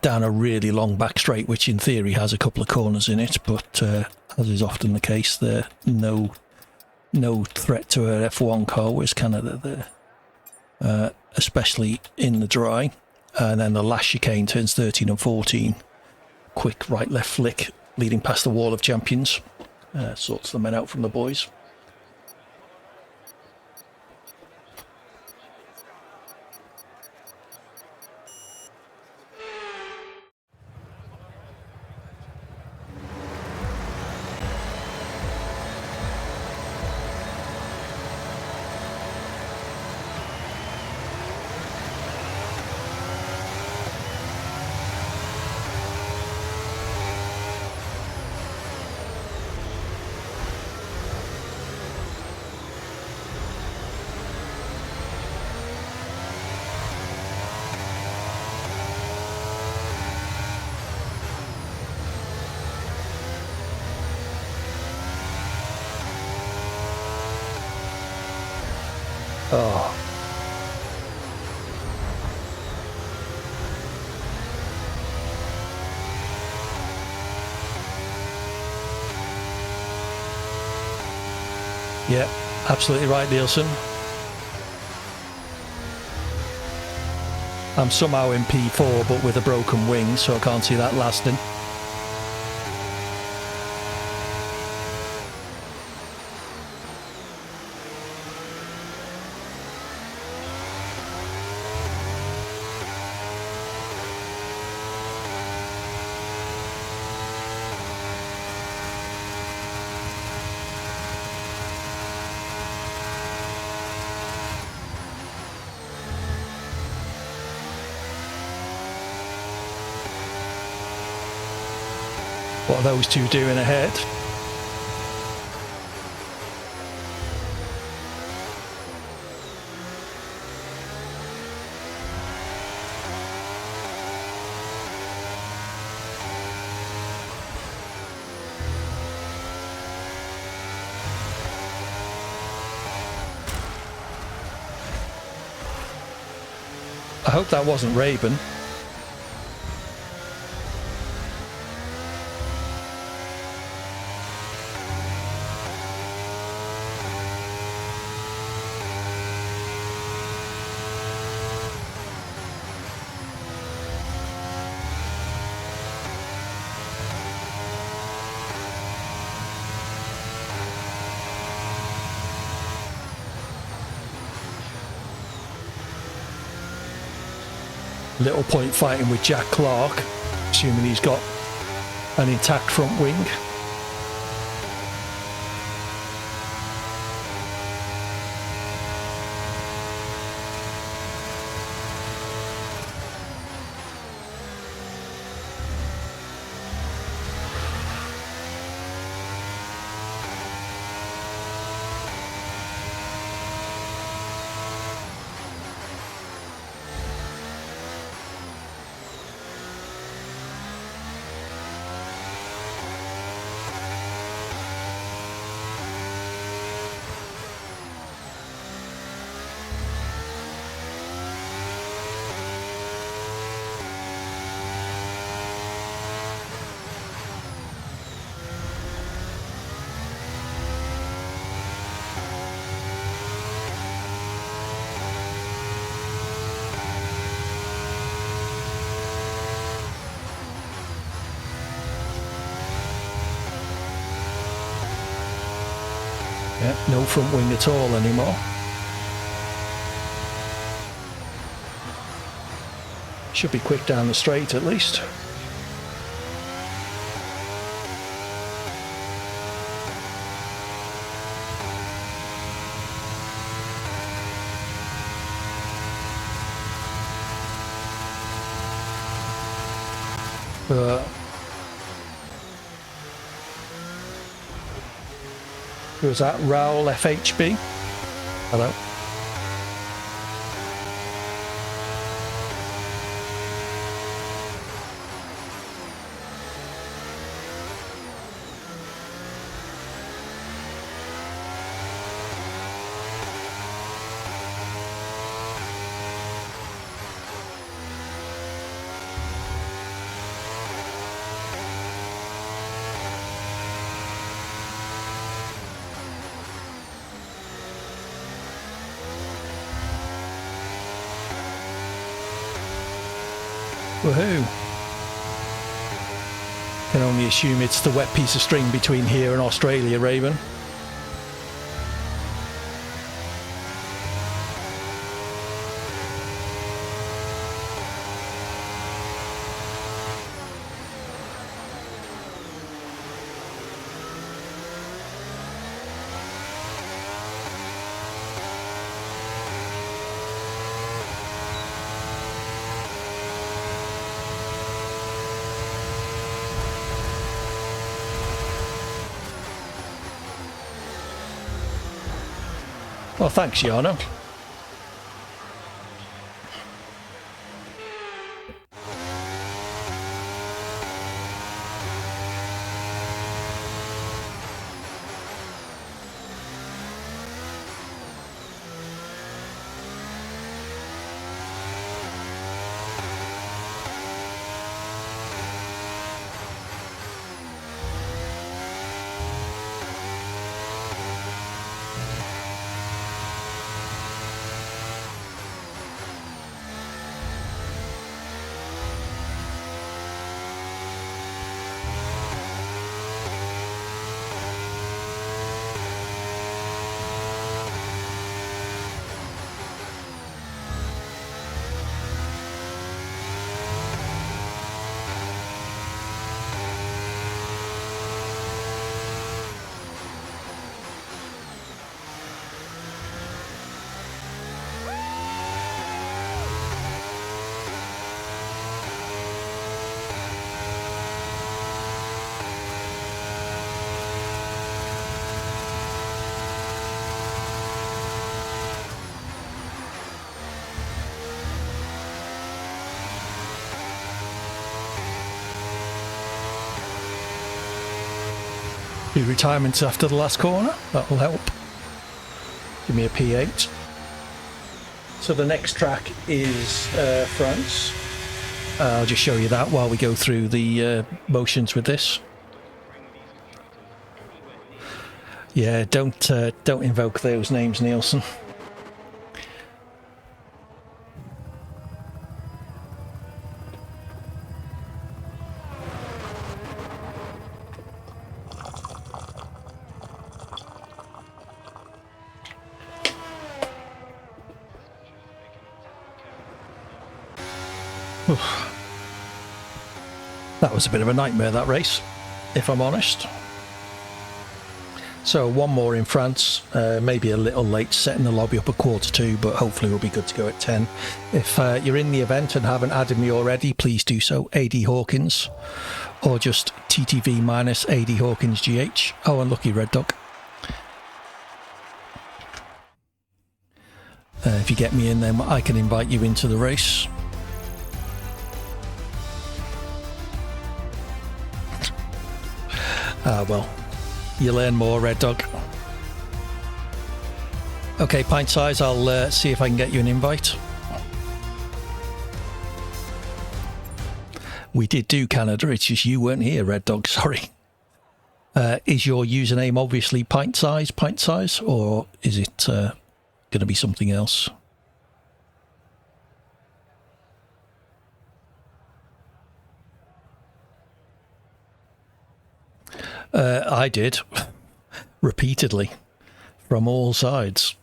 Down a really long back straight, which in theory has a couple of corners in it, but as is often the case, there no threat to an F1 car with Canada there, especially in the dry. And then the last chicane, turns 13 and 14. Quick right-left flick, leading past the wall of champions. Sorts the men out from the boys. Oh. Yeah, absolutely right, Nielsen. I'm somehow in P4, but with a broken wing, so I can't see that lasting. What are those two doing ahead? I hope that wasn't Raven. Little point fighting with Jack Clark, assuming he's got an intact front wing. Yeah, no front wing at all anymore. Should be quick down the straight at least. Who was that? Raoul FHB. Hello. Woohoo! Can only assume it's the wet piece of string between here and Australia, Raven. Well, thanks, Yana. Few retirements after the last corner, that will help. Give me a P8. So the next track is France. I'll just show you that while we go through the motions with this. Yeah, don't invoke those names, Nielsen. That was a bit of a nightmare, that race, if I'm honest. So one more in France, maybe a little late, setting the lobby up at 1:45, but hopefully we'll be good to go at 10. If you're in the event and haven't added me already, please do so, AD Hawkins, or just TTV minus AD Hawkins GH. Oh, and lucky Red Dog. If you get me in, then I can invite you into the race. Well, you learn more, Red Dog. Okay, pint size, I'll see if I can get you an invite. We did do Canada, it's just you weren't here, Red Dog, sorry. Is your username obviously pint size, or is it going to be something else? I did, repeatedly, from all sides.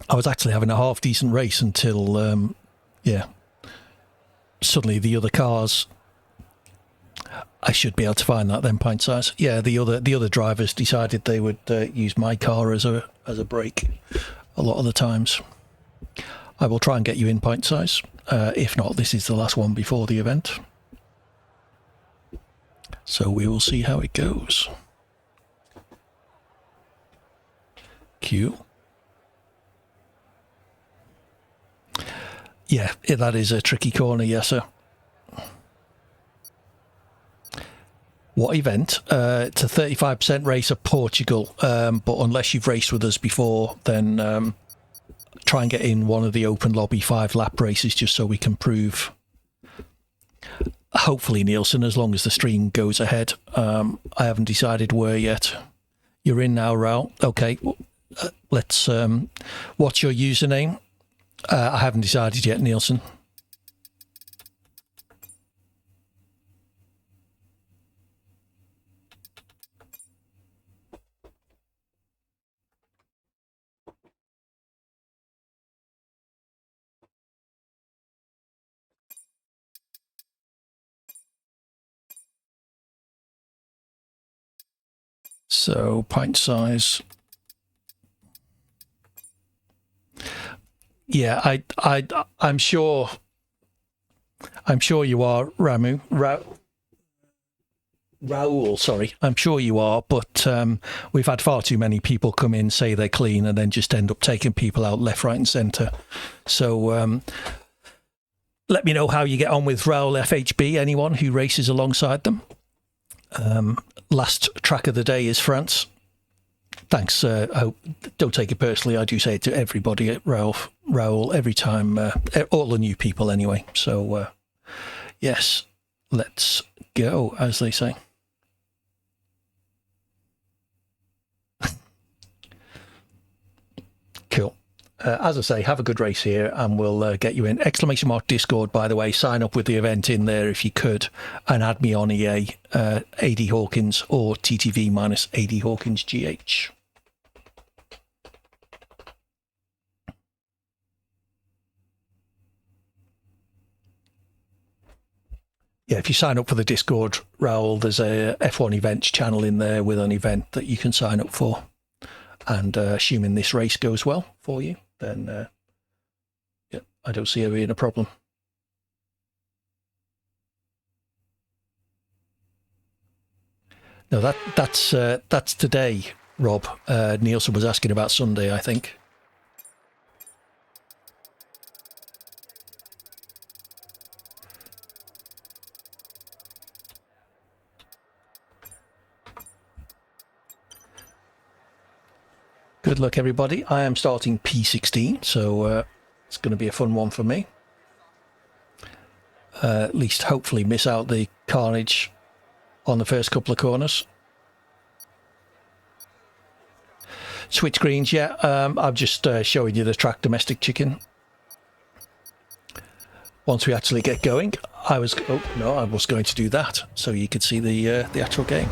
I was actually having a half-decent race until, yeah, suddenly the other cars... I should be able to find that then, pint size. Yeah, the other drivers decided they would use my car as a brake a lot of the times. I will try and get you in, pint size. If not, this is the last one before the event. So we will see how it goes. Q. Yeah, that is a tricky corner, yes, sir. What event? It's a 35% race of Portugal, but unless you've raced with us before, then try and get in one of the open lobby 5-lap races just so we can prove, hopefully, Nielsen, as long as the stream goes ahead. I haven't decided where yet. You're in now, Raoul. Okay, let's... what's your username? I haven't decided yet, Nielsen. So, pint size. Yeah, I'm sure you are, Raoul, sorry. I'm sure you are, but we've had far too many people come in, say they're clean, and then just end up taking people out left, right, and centre. So let me know how you get on with Raoul FHB, anyone who races alongside them. Last track of the day is France. Thanks. Don't take it personally. I do say it to everybody at Raoul every time, all the new people anyway. So, yes, let's go, as they say. Cool. As I say, have a good race here and we'll get you in. ! Discord, by the way. Sign up with the event in there if you could and add me on EA, AD Hawkins or TTV minus AD Hawkins GH. Yeah, if you sign up for the Discord, Raoul, there's a F1 events channel in there with an event that you can sign up for. And assuming this race goes well for you, then yeah, I don't see it being a problem. No, that's today, Rob. Nielsen was asking about Sunday, I think. Good luck, everybody. I am starting P16, so it's going to be a fun one for me. At least hopefully miss out the carnage on the first couple of corners. Switch screens, yeah. I'm just showing you the track domestic chicken. Once we actually get going, I was going to do that so you could see the actual game.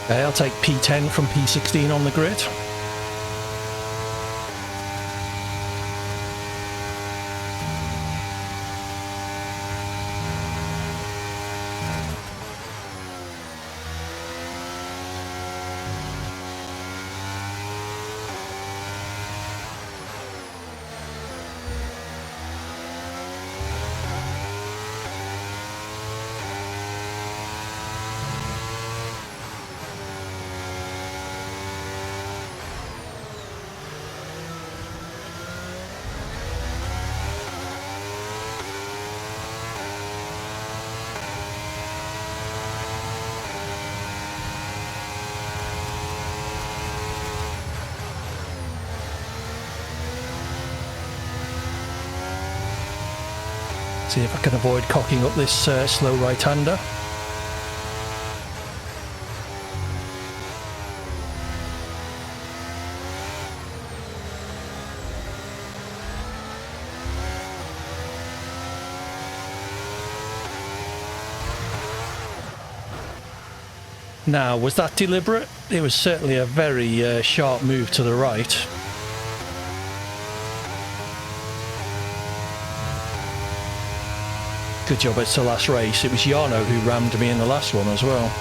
Okay, I'll take P10 from P16 on the grid. See if I can avoid cocking up this slow right-hander. Now, was that deliberate? It was certainly a very sharp move to the right. Good job it's the last race. It was Jarno who rammed me in the last one as well.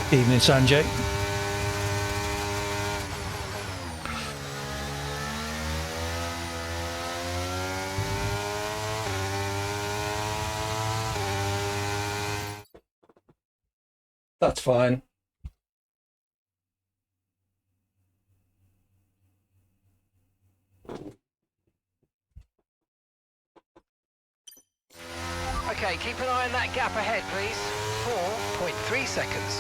Evening, Sanjay. That's fine. Okay, keep an eye on that gap ahead, please. 4.3 seconds.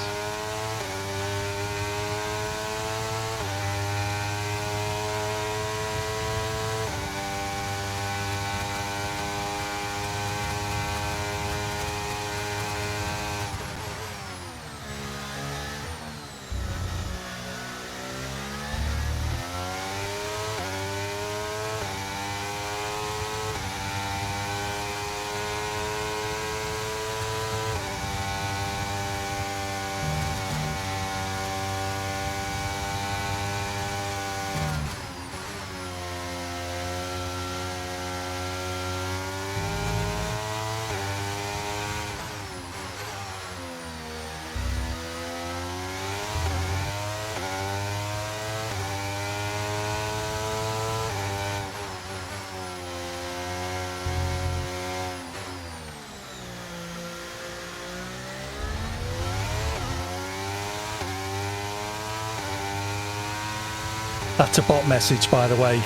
That's a bot message, by the way.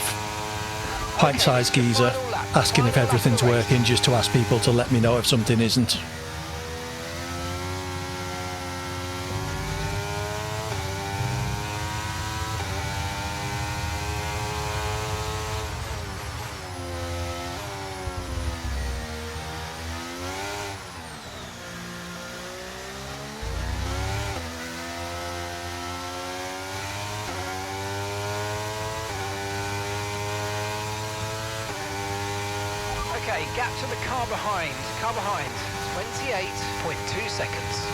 Pint-sized geezer asking if everything's working, just to ask people to let me know if something isn't. Okay, gap to the car behind. Car behind, 28.2 seconds.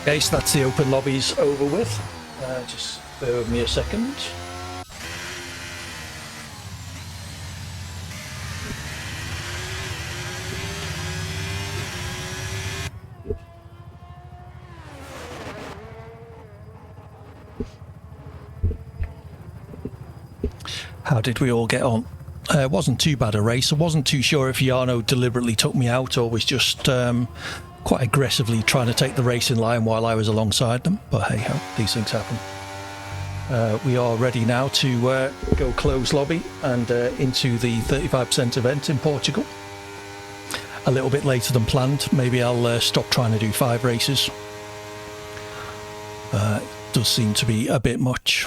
Okay, so that's the open lobbies over with. Just bear with me a second. How did we all get on? It wasn't too bad a race. I wasn't too sure if Jarno deliberately took me out or was just quite aggressively trying to take the race in line while I was alongside them. But hey ho, these things happen. We are ready now to go close lobby and into the 35% event in Portugal. A little bit later than planned. Maybe I'll stop trying to do 5 races. Does seem to be a bit much.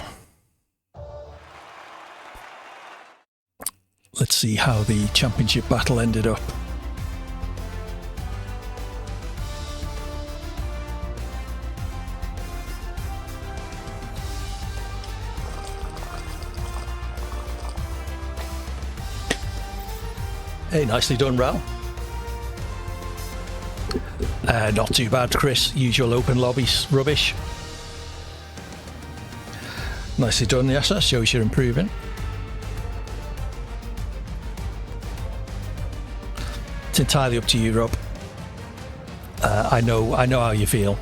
Let's see how the championship battle ended up. Hey, nicely done, Raoul. Not too bad, Chris. Usual open lobbies rubbish. Nicely done, yes, that shows you're improving. It's entirely up to you, Rob. I know how you feel.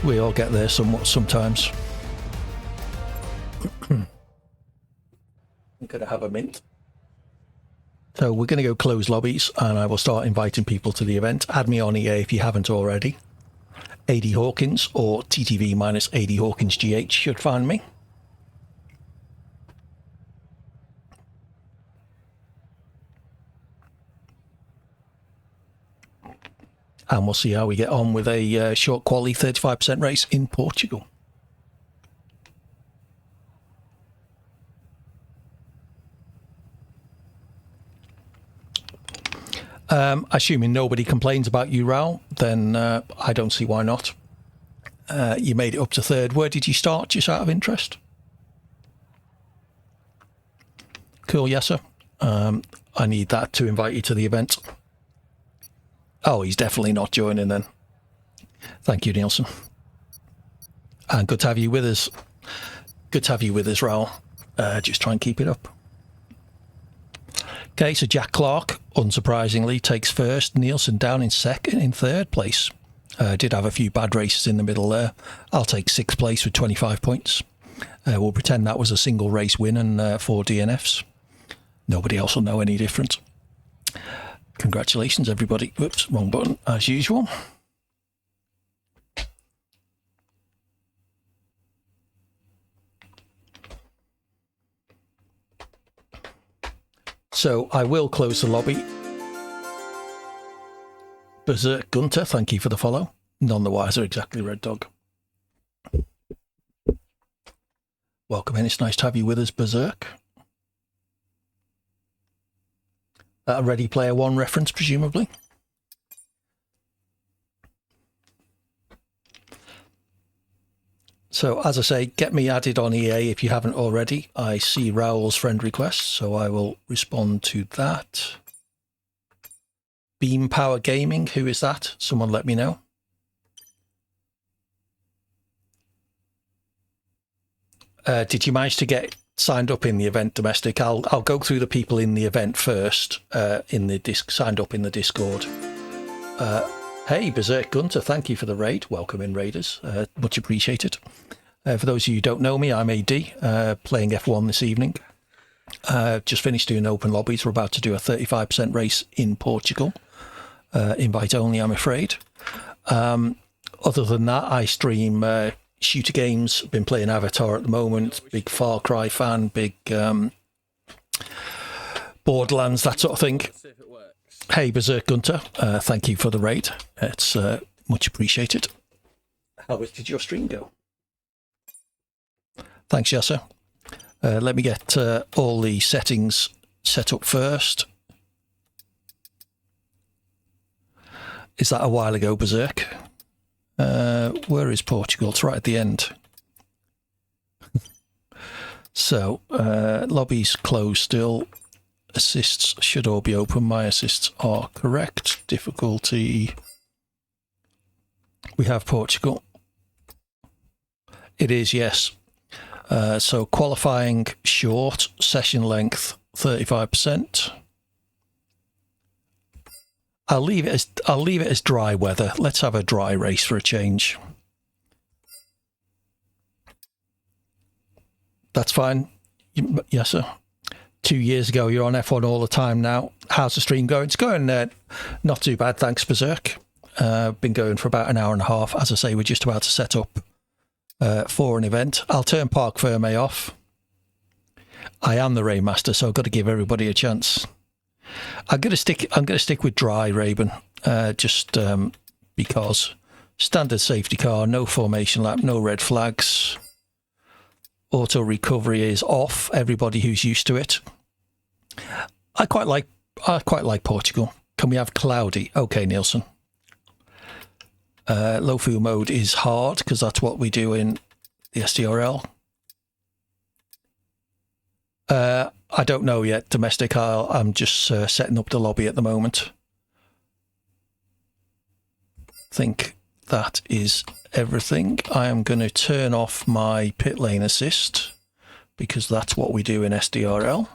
We all get there sometimes. I'm gonna have a mint. So we're going to go close lobbies, and I will start inviting people to the event. Add me on EA if you haven't already. AD Hawkins or TTV minus AD Hawkins GH should find me. And we'll see how we get on with a short quali 35% race in Portugal. Assuming nobody complains about you, Raoul, then I don't see why not. You made it up to 3rd. Where did you start, just out of interest? Cool, yes, sir. I need that to invite you to the event. Oh, he's definitely not joining then. Thank you, Nielsen. And good to have you with us. Good to have you with us, Raoul. Just try and keep it up. Okay, so Jack Clark, unsurprisingly, takes 1st. Nielsen down in 3rd place. Did have a few bad races in the middle there. I'll take 6th place with 25 points. We'll pretend that was a single race win and 4 DNFs. Nobody else will know any different. Congratulations, everybody. Whoops, wrong button, as usual. So I will close the lobby. Berserk Gunter, thank you for the follow. None the wiser, exactly, Red Dog. Welcome in, it's nice to have you with us, Berserk. A Ready Player One reference, presumably. So, as I say, get me added on EA if you haven't already. I see Raoul's friend request, so I will respond to that. Beam Power Gaming, who is that? Someone let me know. Did you manage to get signed up in the event domestic. I'll go through the people in the event first. Signed up in the Discord. Hey, Berserk Gunter, thank you for the raid. Welcome in, raiders. Much appreciated. For those of you who don't know me, I'm AD, playing F1 this evening. Just finished doing open lobbies. We're about to do a 35% race in Portugal. Invite only, I'm afraid. Other than that, I stream shooter games. Been playing Avatar at the moment. Big Far Cry fan. Big Borderlands, that sort of thing. Hey, Berserk Gunter, thank you for the raid. It's much appreciated. How did your stream go? Thanks, Yasser. Let me get all the settings set up first. Is that a while ago, Berserk? Where is Portugal? It's right at the end. So, lobby's closed still. Assists should all be open. My assists are correct. Difficulty. We have Portugal. It is, yes. So qualifying short, session length 35%. I'll leave it as dry weather. Let's have a dry race for a change. That's fine. Yes, sir. 2 years ago, you're on F1 all the time now. How's the stream going? It's going not too bad, thanks, Berserk. Been going for about an hour and a half. As I say, we're just about to set up for an event. I'll turn Park Ferme off. I am the Rainmaster, so I've got to give everybody a chance. I'm going to stick with dry, Raven, just because standard safety car, no formation lap, no red flags. Auto recovery is off. Everybody who's used to it. I quite like Portugal. Can we have cloudy? Okay, Nielsen. Low fuel mode is hard because that's what we do in the SDRL. I don't know yet. Domestic, I'm just setting up the lobby at the moment. Think that is everything. I am going to turn off my pit lane assist because that's what we do in SDRL.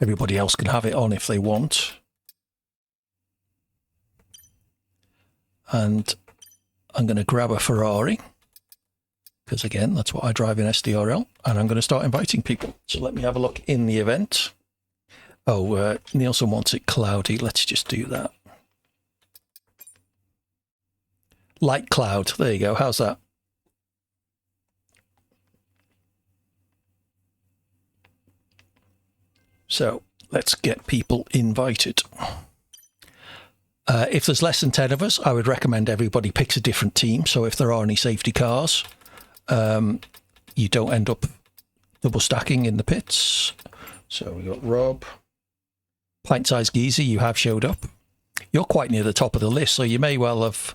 Everybody else can have it on if they want. And I'm going to grab a Ferrari because, again, that's what I drive in SDRL. And I'm going to start inviting people. So let me have a look in the event. Oh, Nielsen wants it cloudy. Let's just do that. Light cloud. There you go. How's that? So let's get people invited. If there's less than 10 of us, I would recommend everybody picks a different team. So if there are any safety cars, you don't end up double stacking in the pits. So we got Rob. Pint-sized Geezer, you have showed up. You're quite near the top of the list, so you may well have...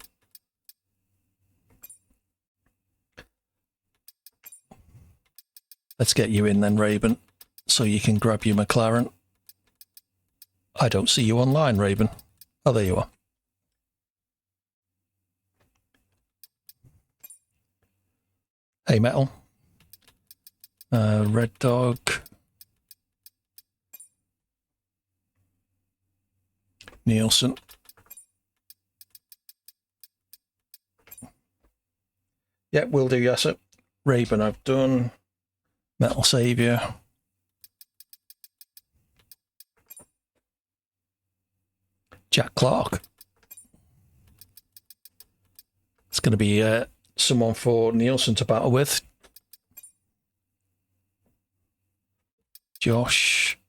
Let's get you in then, Raven, so you can grab your McLaren. I don't see you online, Raven. Oh, there you are. Hey, Metal. Red Dog. Nielsen. Yeah, will do, yes, sir. Raven, I've done. Metal Saviour. Jack Clark. It's going to be someone for Nielsen to battle with. Josh.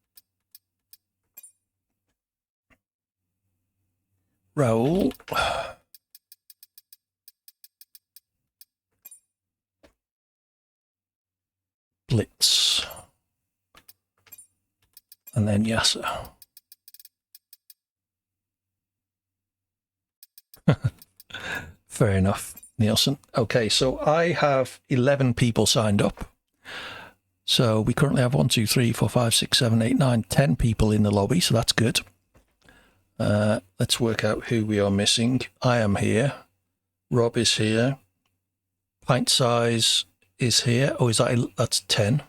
Raoul. Blitz. And then Yasser. Fair enough, Nielsen. Okay, so I have 11 people signed up. So we currently have 1, 2, 3, 4, 5, 6, 7, 8, 9, 10 people in the lobby, so that's good. Let's work out who we are missing. I am here. Rob is here. Pint Size is here. Oh, that's 10.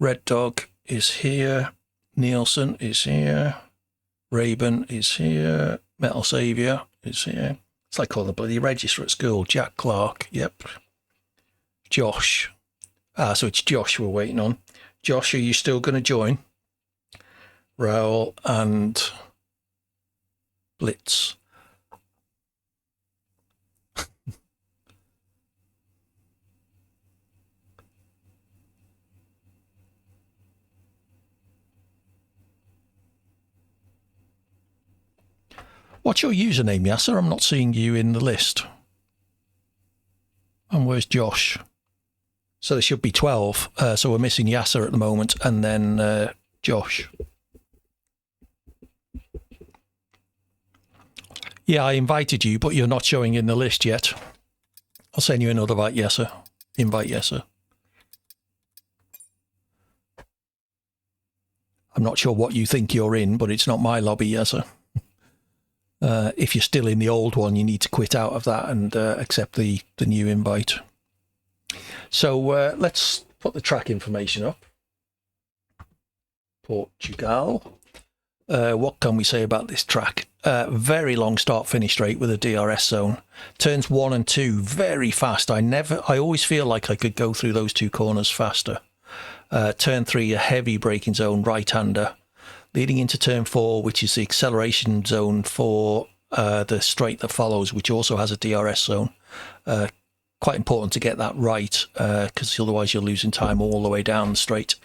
Red Dog is here. Nielsen is here. Raven is here. Metal Saviour is here. It's like all the bloody register at school. Jack Clark, yep. Josh. So it's Josh we're waiting on. Josh, are you still going to join? Raoul and Blitz. What's your username, Yasser? I'm not seeing you in the list. And where's Josh? So there should be 12. So we're missing Yasser at the moment, and then Josh. Yeah, I invited you, but you're not showing in the list yet. I'll send you another invite, Yasser. Invite Yasser. I'm not sure what you think you're in, but it's not my lobby, Yasser. If you're still in the old one, you need to quit out of that and accept the new invite. So let's put the track information up. Portugal. What can we say about this track? Very long start-finish straight with a DRS zone. Turns 1 and 2 very fast. I always feel like I could go through those two corners faster. Turn 3, a heavy braking zone, right-hander. Leading into turn 4, which is the acceleration zone for the straight that follows, which also has a DRS zone. Quite important to get that right, because otherwise you're losing time all the way down the straight.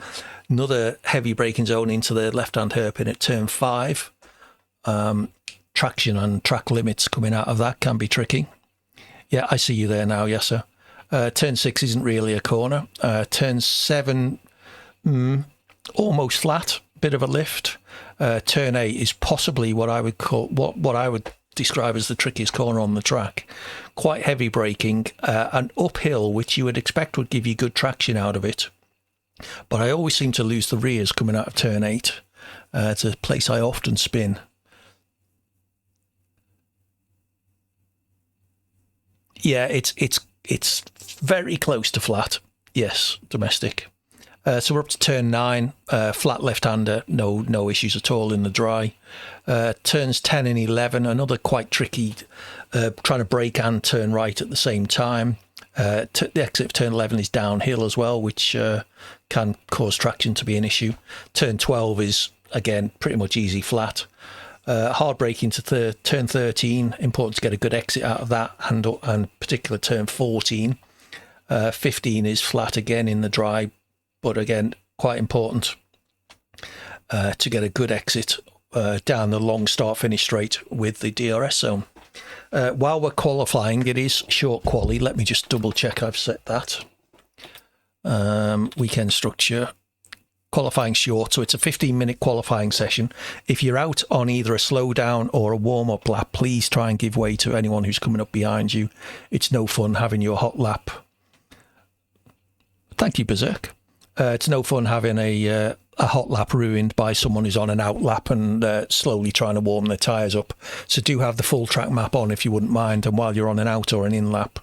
Another heavy braking zone into the left-hand hairpin at turn 5. Traction and track limits coming out of that can be tricky. Yeah, I see you there now, yes, sir. Turn 6 isn't really a corner. Turn 7, almost flat. Bit of a lift. Turn 8 is possibly what I would call what I would describe as the trickiest corner on the track. Quite heavy braking, and uphill, which you would expect would give you good traction out of it. But I always seem to lose the rears coming out of turn 8. It's a place I often spin. Yeah, it's very close to flat. Yes, domestic. So we're up to turn 9, flat left-hander, no issues at all in the dry. Turns 10 and 11, another quite tricky, trying to brake and turn right at the same time. The exit of turn 11 is downhill as well, which can cause traction to be an issue. Turn 12 is, again, pretty much easy flat. Hard braking to turn 13, important to get a good exit out of that, and particular turn 14. 15 is flat again in the dry, but again, quite important to get a good exit down the long start-finish straight with the DRS zone. While we're qualifying, it is short quali. Let me just double-check I've set that. Weekend structure. Qualifying short, so it's a 15-minute qualifying session. If you're out on either a slowdown or a warm-up lap, please try and give way to anyone who's coming up behind you. It's no fun having your hot lap. Thank you, Berserk. It's no fun having a hot lap ruined by someone who's on an out lap and slowly trying to warm their tyres up. So do have the full track map on if you wouldn't mind, and while you're on an out or an in lap,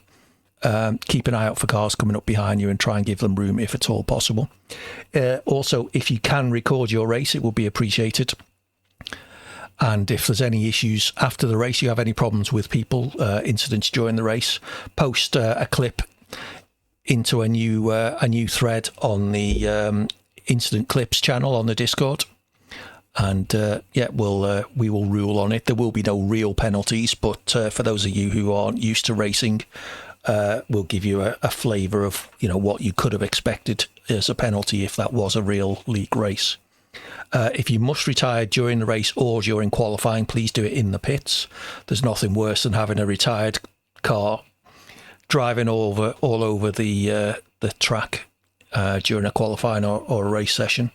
keep an eye out for cars coming up behind you and try and give them room if at all possible. Also, if you can record your race, it will be appreciated. And if there's any issues after the race, you have any problems with people, incidents during the race, post a clip into a new thread on the Incident Clips channel on the Discord. And yeah, we will rule on it. There will be no real penalties, but for those of you who aren't used to racing, we'll give you a flavour of what you could have expected as a penalty if that was a real league race. If you must retire during the race or during qualifying, please do it in the pits. There's nothing worse than having a retired car driving all over the track during a qualifying or a race session.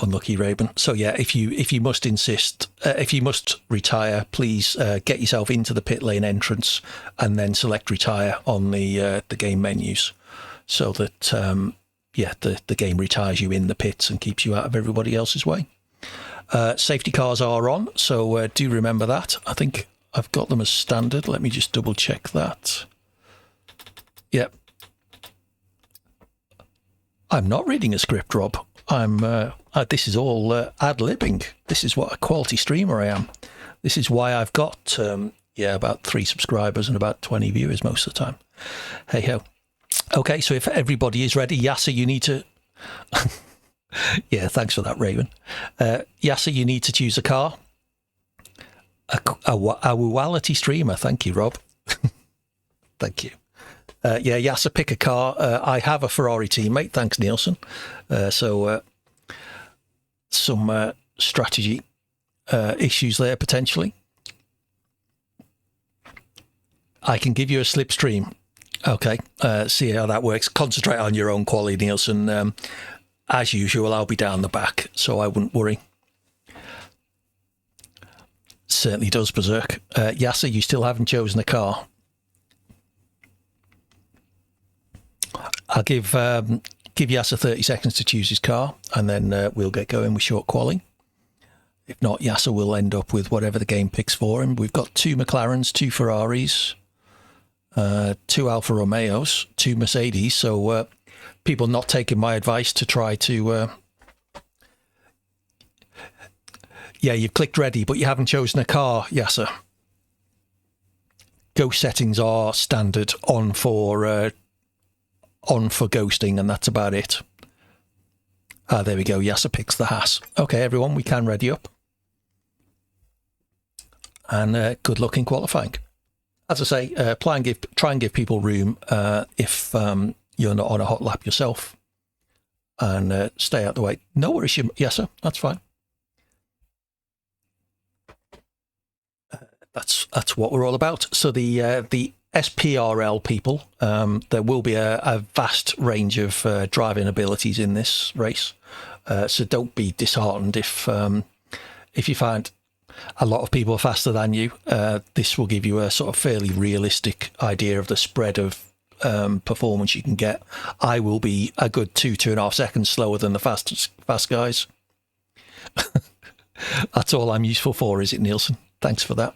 Unlucky, Raven. So yeah, if you must retire, please get yourself into the pit lane entrance and then select retire on the game menus, so that the game retires you in the pits and keeps you out of everybody else's way. Safety cars are on, so do remember that. I think I've got them as standard. Let me just double check that. Yep. I'm not reading a script, Rob. This is all ad-libbing. This is what a quality streamer I am. This is why I've got, about 3 subscribers and about 20 viewers most of the time. Hey-ho. Okay, so if everybody is ready, Yasser, you need to... Yeah, thanks for that, Raven. Yasser, you need to choose a car. A Wheelspin streamer. Thank you, Rob. Thank you. Yasser, pick a car. I have a Ferrari teammate. Thanks, Nielsen. So some strategy issues there, potentially. I can give you a slipstream. Okay, see how that works. Concentrate on your own quality, Nielsen. As usual, I'll be down the back, so I wouldn't worry. Certainly does, Berserk. Yasser, you still haven't chosen a car. I'll give Yasser 30 seconds to choose his car, and then we'll get going with short quality. If not, Yasser will end up with whatever the game picks for him. We've got 2 McLarens, 2 Ferraris, 2 Alfa Romeos, 2 Mercedes. So people not taking my advice to try to... you've clicked ready, but you haven't chosen a car, Yasser. Ghost settings are standard on for ghosting, and that's about it. There we go. Yasser picks the Haas. Okay, everyone, we can ready up. And good luck in qualifying. As I say, try and give people room if you're not on a hot lap yourself, and stay out the way. No worries, Yasser. That's fine. That's what we're all about. So the SPRL people, there will be a vast range of driving abilities in this race. So don't be disheartened if you find a lot of people are faster than you. This will give you a sort of fairly realistic idea of the spread of performance you can get. I will be a good 2.5 seconds slower than the fast guys. That's all I'm useful for, is it, Nielsen? Thanks for that.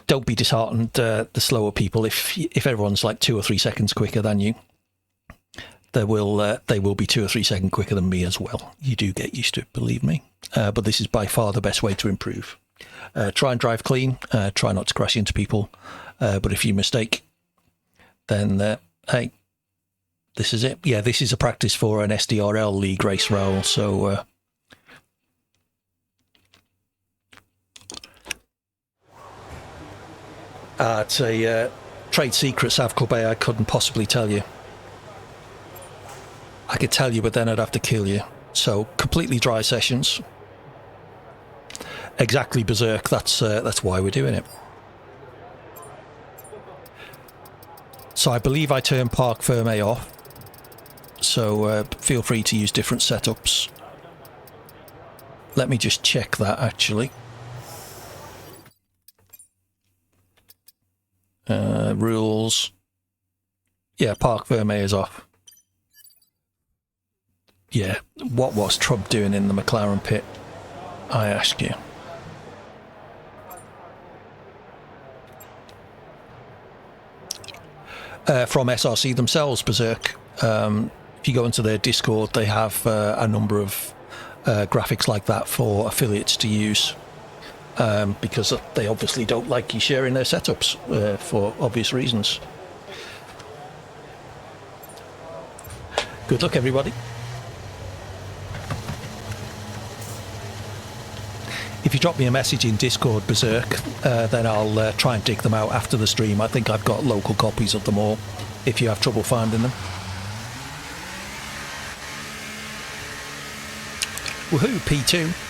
Don't be disheartened. The slower people, if everyone's like 2 or 3 seconds quicker than you, they will be 2 or 3 seconds quicker than me as well. You do get used to it, believe me. But this is by far the best way to improve. Try and drive clean. Try not to crash into people. But if you mistake, then hey, this is it. Yeah, this is a practice for an SDRL league race, Raoul. So. It's a trade secret, Savclube, I couldn't possibly tell you. I could tell you, but then I'd have to kill you. So, completely dry sessions. Exactly, Berserk. That's why we're doing it. So I believe I turned Park Ferme off. So feel free to use different setups. Let me just check that, actually. Rules. Yeah, Park Ferme is off. Yeah, what was Trump doing in the McLaren pit? I ask you. From SRC themselves, Berserk. If you go into their Discord, they have a number of graphics like that for affiliates to use. Because they obviously don't like you sharing their setups for obvious reasons. Good luck, everybody. If you drop me a message in Discord, Berserk, then I'll try and dig them out after the stream. I think I've got local copies of them all, if you have trouble finding them. Woohoo, P2.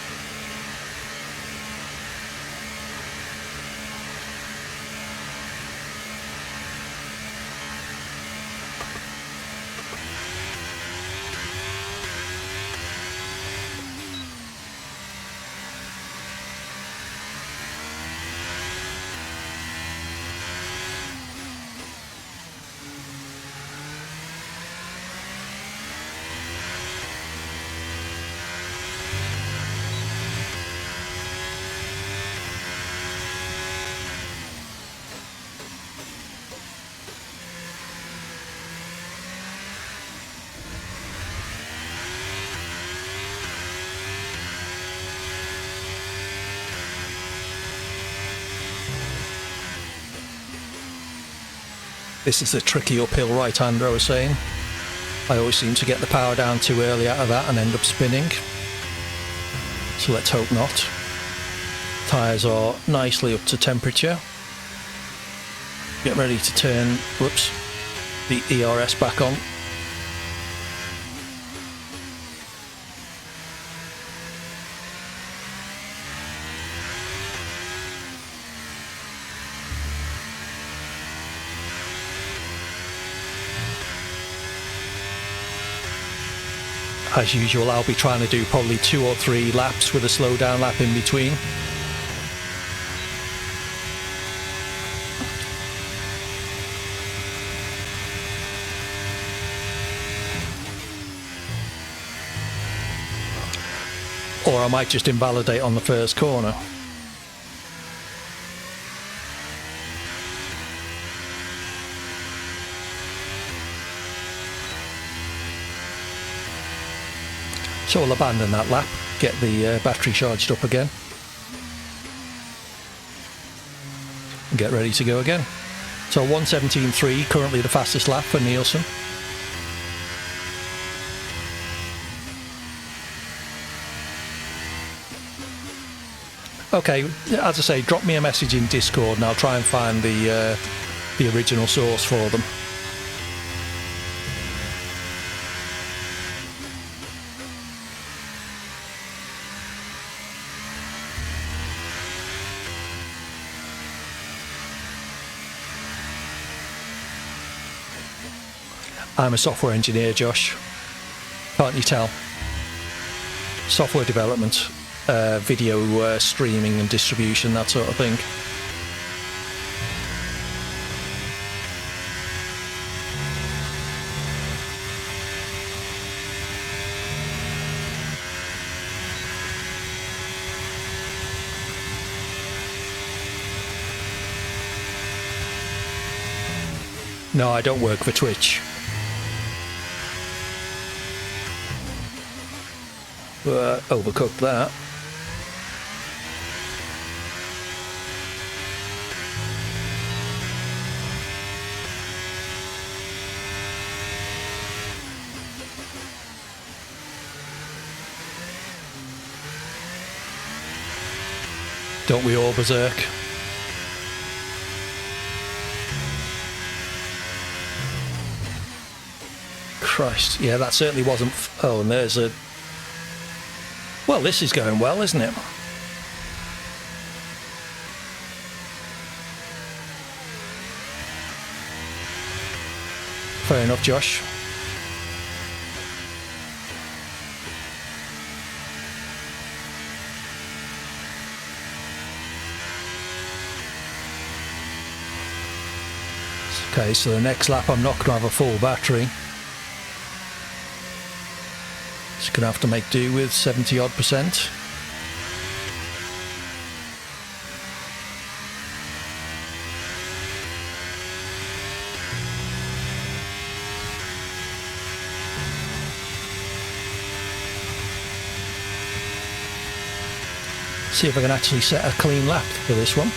This is the tricky uphill right-hander I was saying. I always seem to get the power down too early out of that and end up spinning. So let's hope not. Tyres are nicely up to temperature. Get ready to turn, whoops, the ERS back on. As usual, I'll be trying to do probably 2 or 3 laps with a slow down lap in between. Or I might just invalidate on the first corner. So I'll abandon that lap, get the battery charged up again, and get ready to go again. So 1:17.3, currently the fastest lap for Nielsen. Okay, as I say, drop me a message in Discord and I'll try and find the original source for them. I'm a software engineer, Josh. Can't you tell? Software development, video streaming and distribution, that sort of thing. No, I don't work for Twitch. Overcooked that. Don't we all berserk? Christ, yeah, that certainly wasn't... Oh, and there's a... Well, this is going well, isn't it? Fair enough, Josh. Okay, so the next lap I'm not going to have a full battery. Just going to have to make do with 70-odd%. See if I can actually set a clean lap for this one.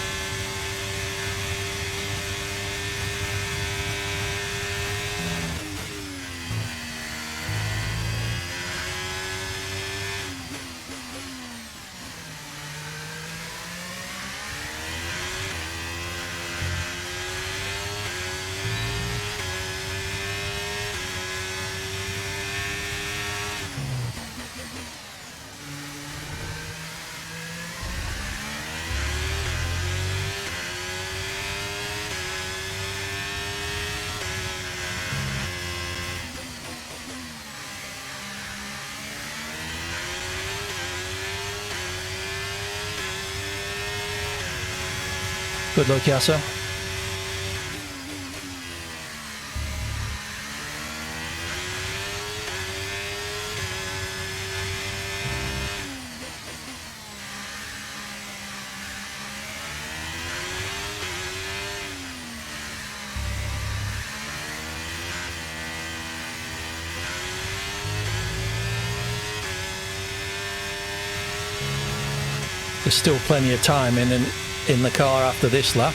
Good luck, Yasser. There's still plenty of time in the car after this lap.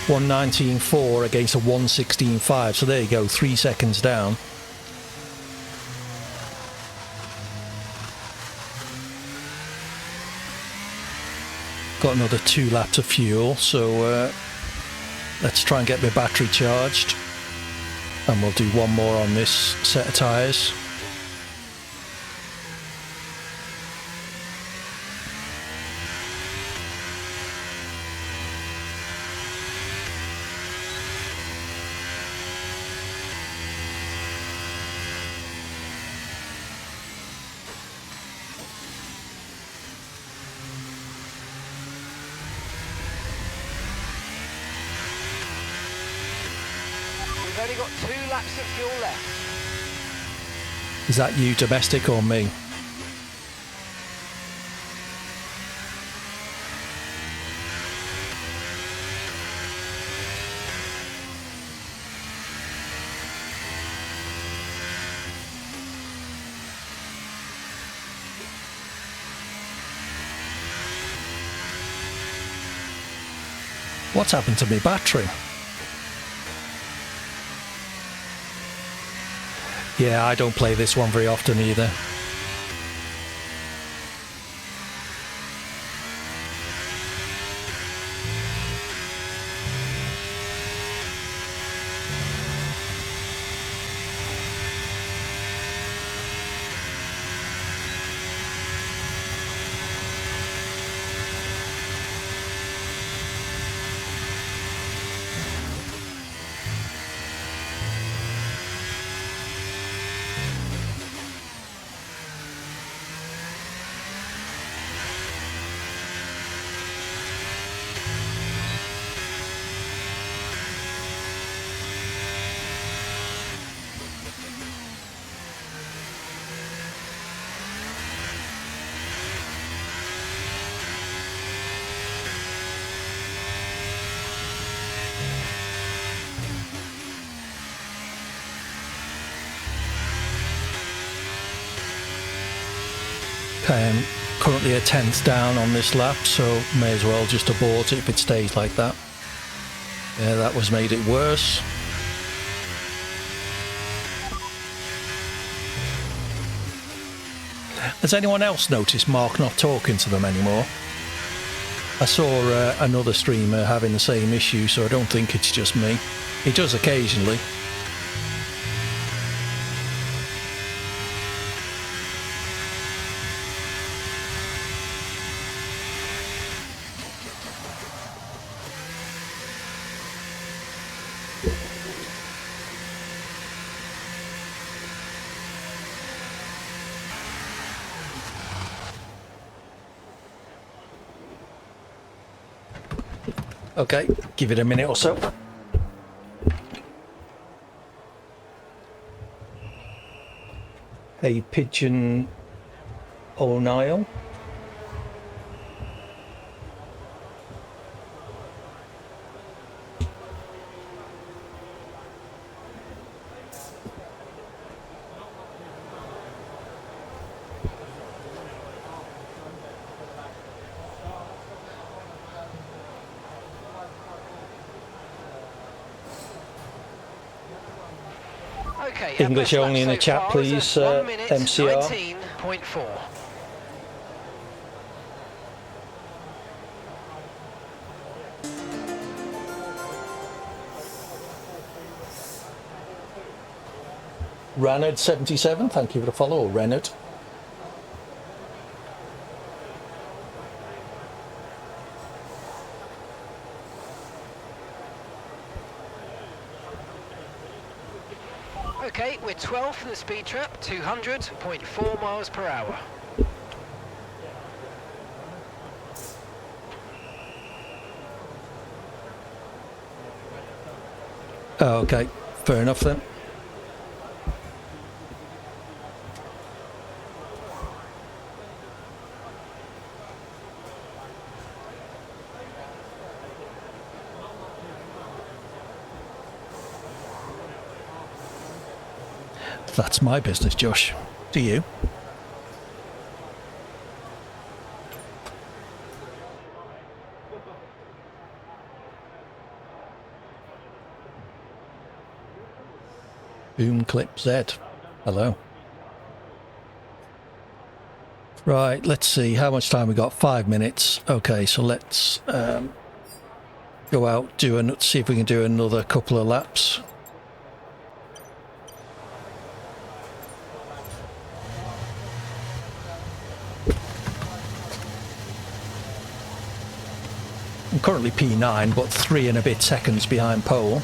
1:19.4 against a 1:16.5. So there you go, 3 seconds down. Got another 2 laps of fuel, so let's try and get my battery charged. And we'll do one more on this set of tyres. We've only got 2 laps of fuel left. Is that you, domestic, or me? What's happened to my battery? Yeah, I don't play this one very often either. Currently a 10th down on this lap, so may as well just abort it if it stays like that. Yeah, that was made it worse. Has anyone else noticed Mark not talking to them anymore? I saw another streamer having the same issue, so I don't think it's just me. He does occasionally. Okay, give it a minute or so. Hey, Pigeon O'Neill. Okay, English only in the chat, please, 1 minute, MCR. 19.4. Ranard77, thank you for the follow, Renard. Okay, we're 12th in the speed trap, 200.4 miles per hour. Oh, okay, fair enough then. That's my business, Josh. Do you? Boom Clip Z. Hello. Right, let's see how much time we got. 5 minutes. Okay, so let's go out, see if we can do another couple of laps. I'm currently P9, but 3 and a bit seconds behind pole.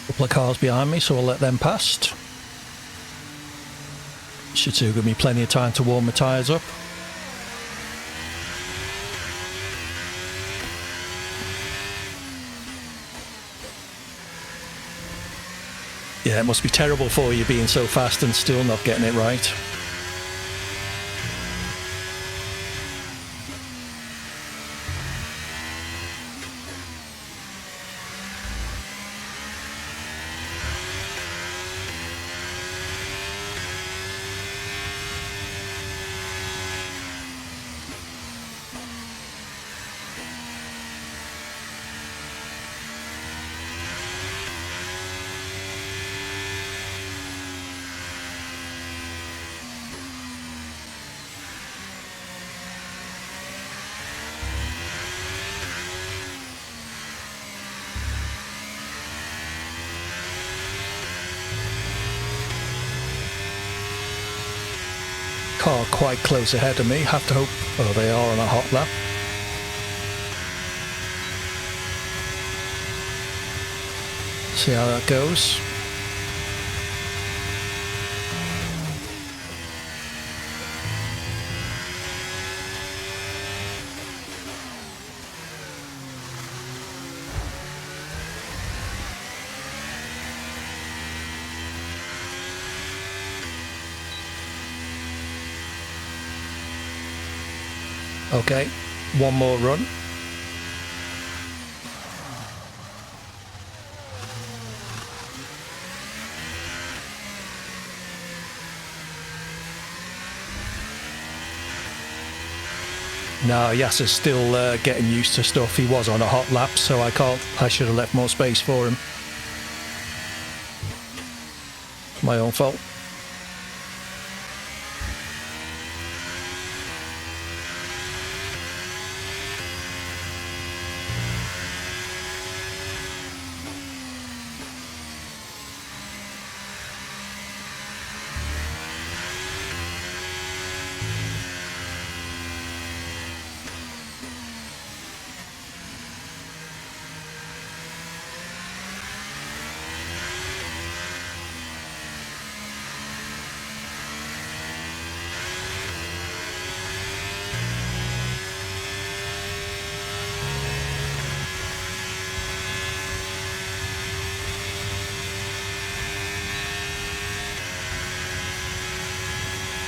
Couple of cars behind me, so I'll let them past. Should still give me plenty of time to warm my tyres up. Yeah, it must be terrible for you being so fast and still not getting it right. Car quite close ahead of me, have to hope. Oh, they are on a hot lap. See how that goes. Okay, one more run. No, Yasser's still getting used to stuff. He was on a hot lap, so I should have left more space for him. My own fault.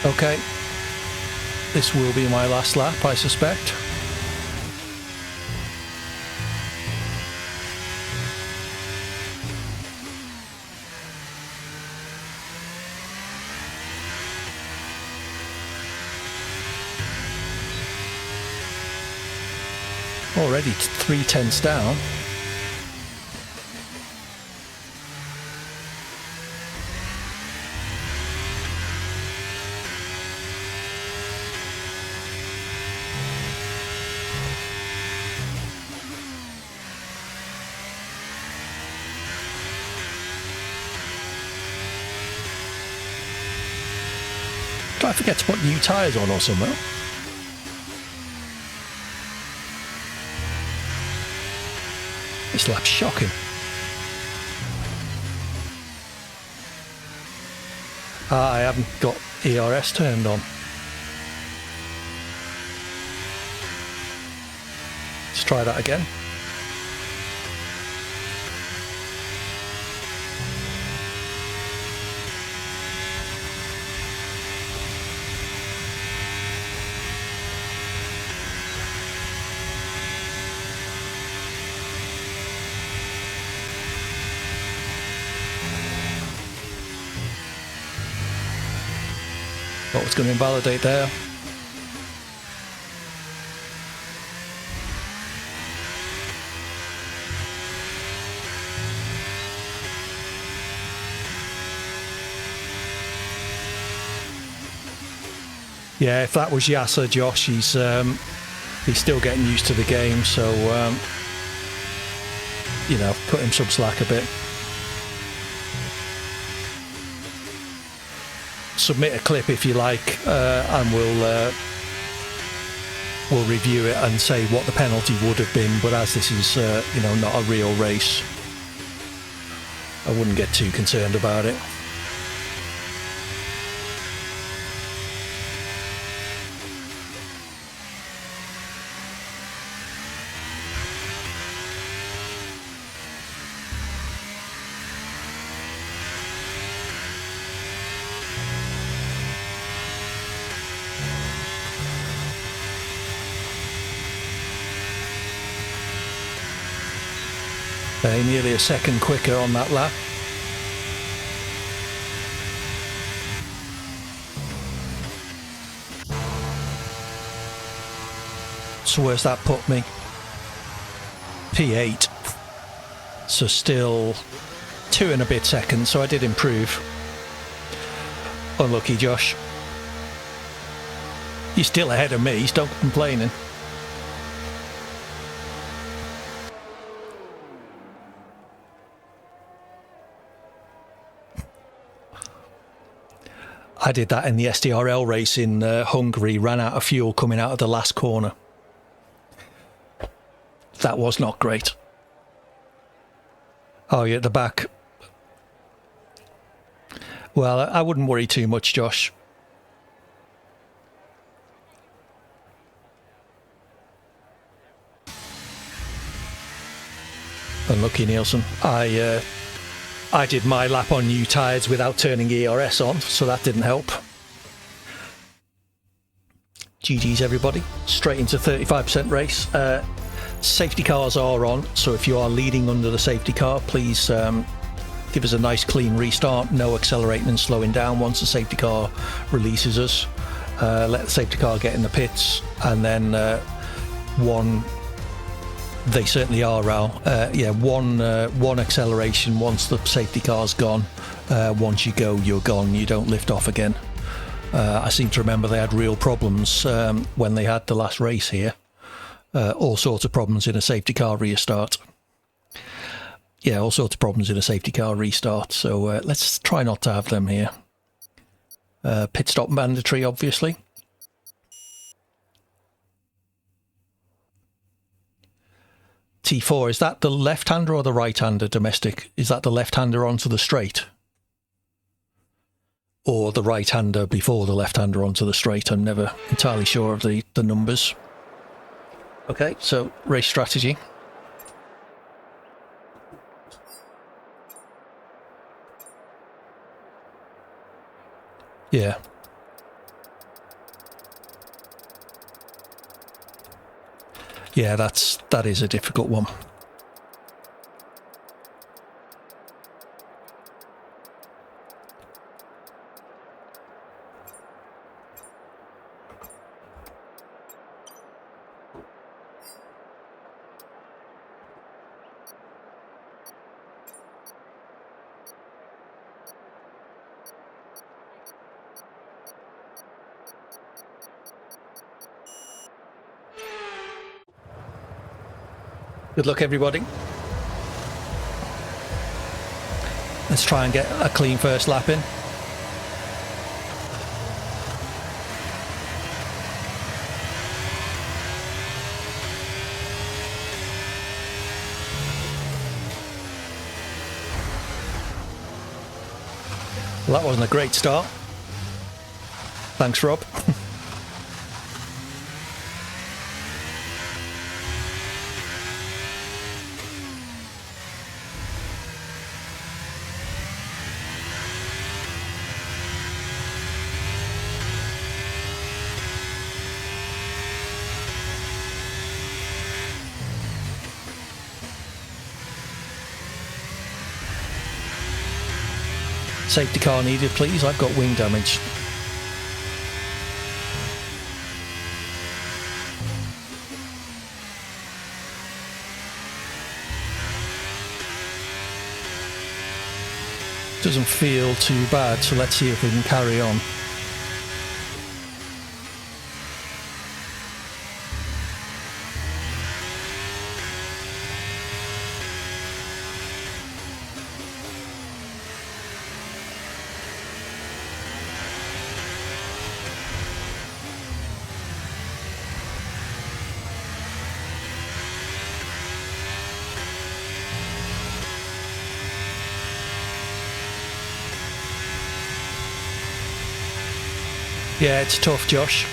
Okay, this will be my last lap, I suspect. Already 3/10 down. Did I forget to put new tyres on or something? This lap's shocking. I haven't got ERS turned on. Let's try that again. Thought was going to invalidate there. Yeah, if that was Yasser, Josh, he's still getting used to the game, so you know, put him some slack a bit. Submit a clip if you like, and we'll review it and say what the penalty would have been. But as this is, you know, not a real race, I wouldn't get too concerned about it. Nearly a second quicker on that lap. So where's that put me? P8. So still 2 and a bit seconds, so I did improve. Unlucky, Josh. You're still ahead of me, stop complaining. I did that in the SDRL race in Hungary, ran out of fuel coming out of the last corner. That was not great. Oh, you're at the back. Well, I wouldn't worry too much, Josh. Unlucky, Nielsen. I did my lap on new tyres without turning ERS on, so that didn't help. GG's everybody. Straight into 35% race. Safety cars are on, so if you are leading under the safety car, please give us a nice clean restart. No accelerating and slowing down once the safety car releases us. Let the safety car get in the pits, and then they certainly are, Raul. Yeah, one acceleration once the safety car's gone. Once you go, you're gone. You don't lift off again. I seem to remember they had real problems when they had the last race here. All sorts of problems in a safety car restart. Yeah, all sorts of problems in a safety car restart. So let's try not to have them here. Pit stop mandatory, obviously. T4, is that the left-hander or the right-hander domestic? Is that the left-hander onto the straight? Or the right-hander before the left-hander onto the straight? I'm never entirely sure of the numbers. Okay, so race strategy. Yeah. Yeah, that is a difficult one. Good luck, everybody. Let's try and get a clean first lap in. Well, that wasn't a great start. Thanks, Rob. Safety car needed, please. I've got wing damage. Doesn't feel too bad, so let's see if we can carry on. Yeah, it's tough, Josh.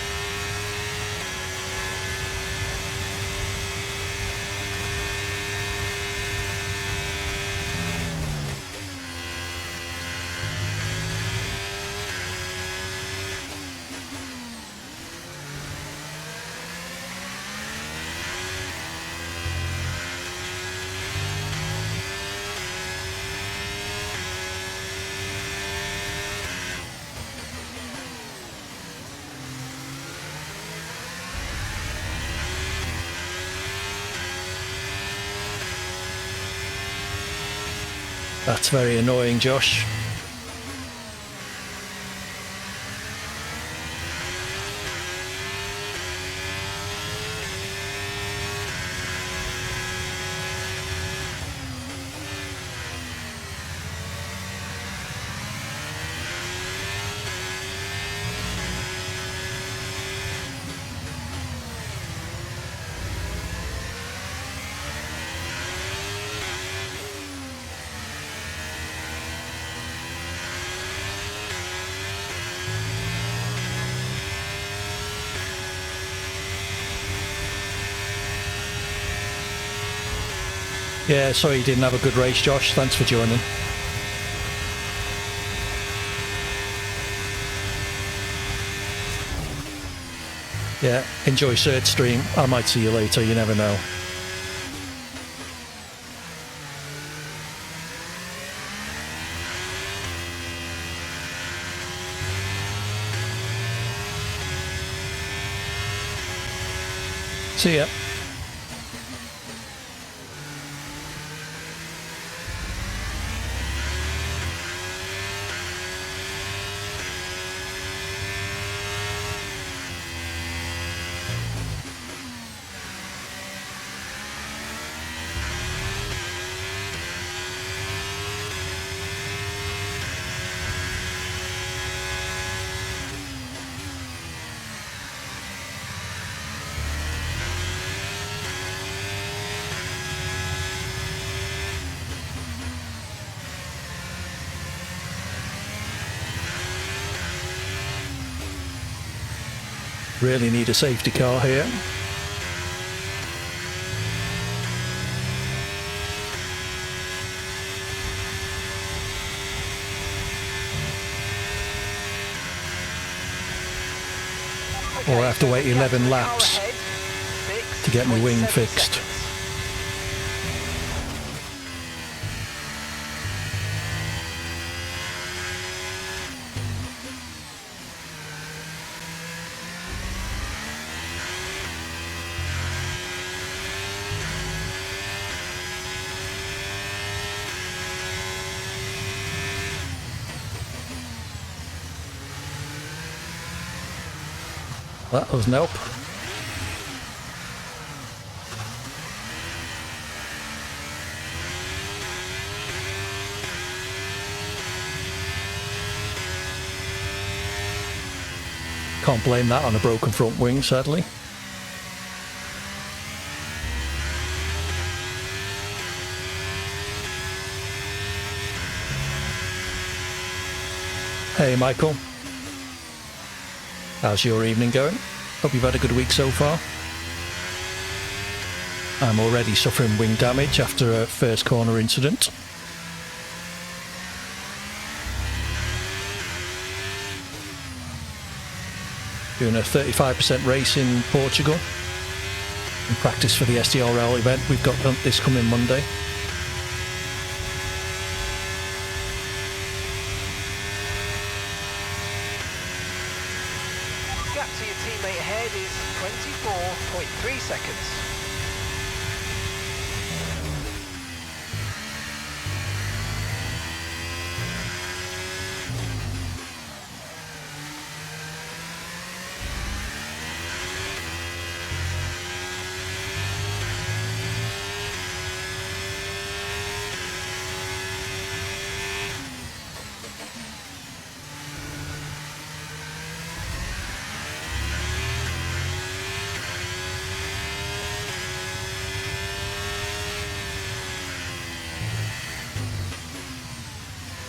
That's very annoying, Josh. Yeah, sorry you didn't have a good race, Josh. Thanks for joining. Yeah, enjoy Cert Stream. I might see you later, you never know. See ya. Really need a safety car here. Or I have to wait 11 laps to get my wing fixed. That was nope. Can't blame that on a broken front wing, sadly. Hey Michael, how's your evening going? Hope you've had a good week so far. I'm already suffering wing damage after a first corner incident. Doing a 35% race in Portugal in practice for the SDRL event we've got this coming Monday. is 24.3 seconds.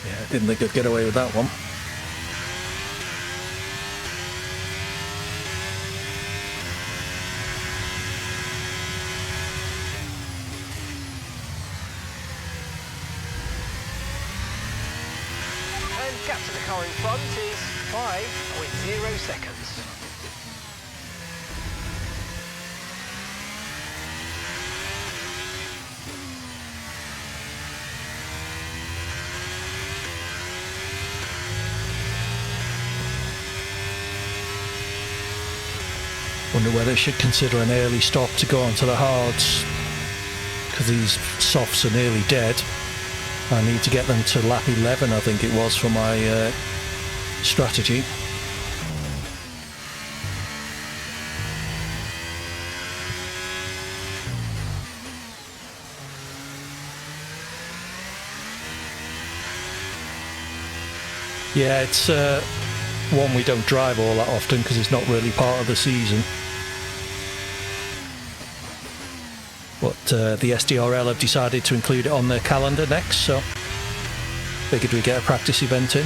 Yeah, didn't think I'd get away with that one. And gap to the car in front is 5.0 seconds. Wonder whether I should consider an early stop to go onto the hards, because these softs are nearly dead. I need to get them to lap 11, I think it was, for my strategy. Yeah, it's one we don't drive all that often because it's not really part of the season. But the SDRL have decided to include it on their calendar next, so figured we'd get a practice event in.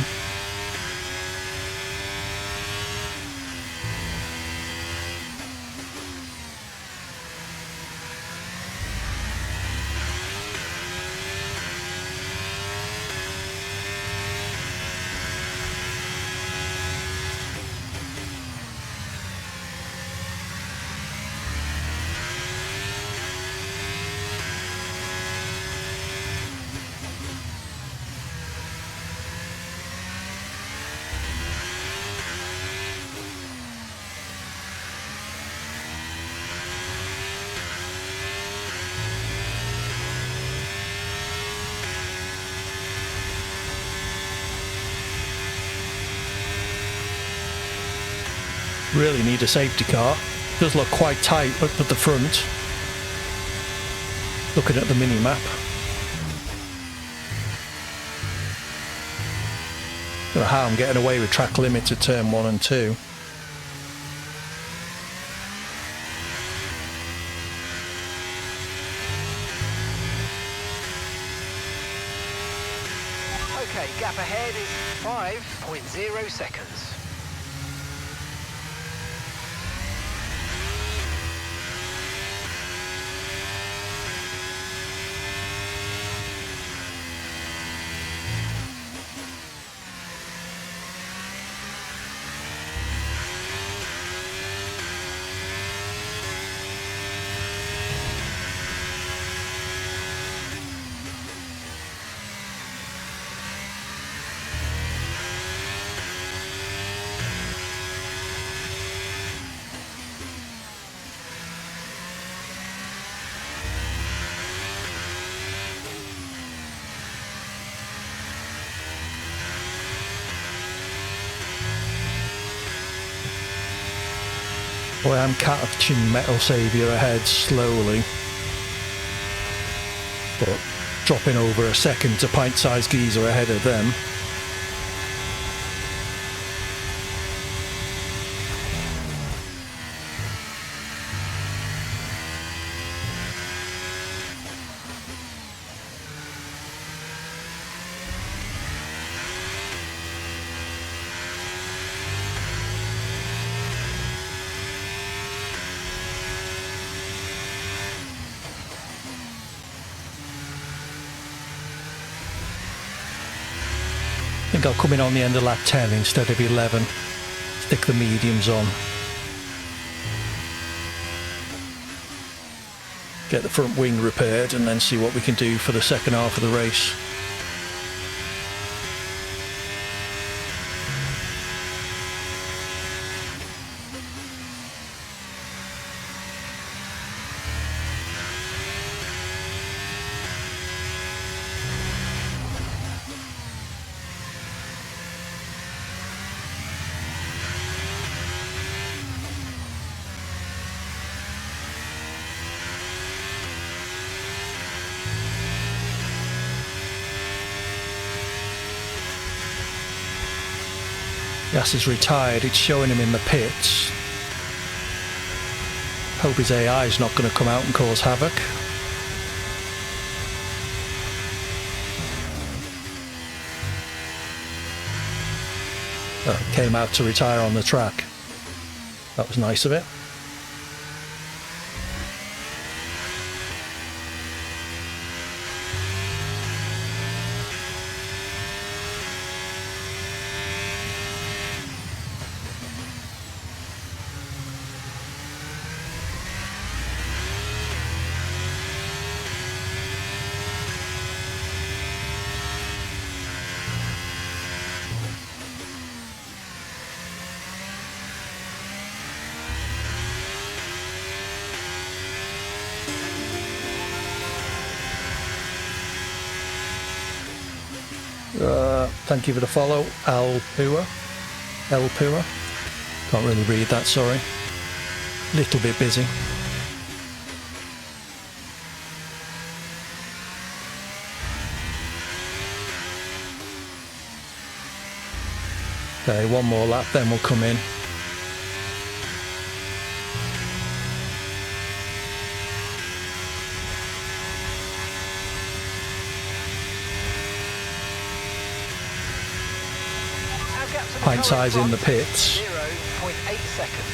Really need a safety car. Does look quite tight at the front. Looking at the mini map. Don't know how I'm getting away with track limits at turn 1 and 2. Okay, gap ahead is 5.0 seconds. Boy, I'm catching Metal Saviour ahead slowly. But dropping over a second to pint-sized geezer ahead of them. I think I'll come in on the end of lap 10 instead of 11. Stick the mediums on. Get the front wing repaired and then see what we can do for the second half of the race. Gas is retired. It's showing him in the pits. Hope his AI is not going to come out and cause havoc. Oh, came out to retire on the track. That was nice of it. Thank you for the follow, Al Pua. Can't really read that, sorry. Little bit busy. Okay, one more lap, then we'll come in. Pint size in the pits. 0.8 seconds.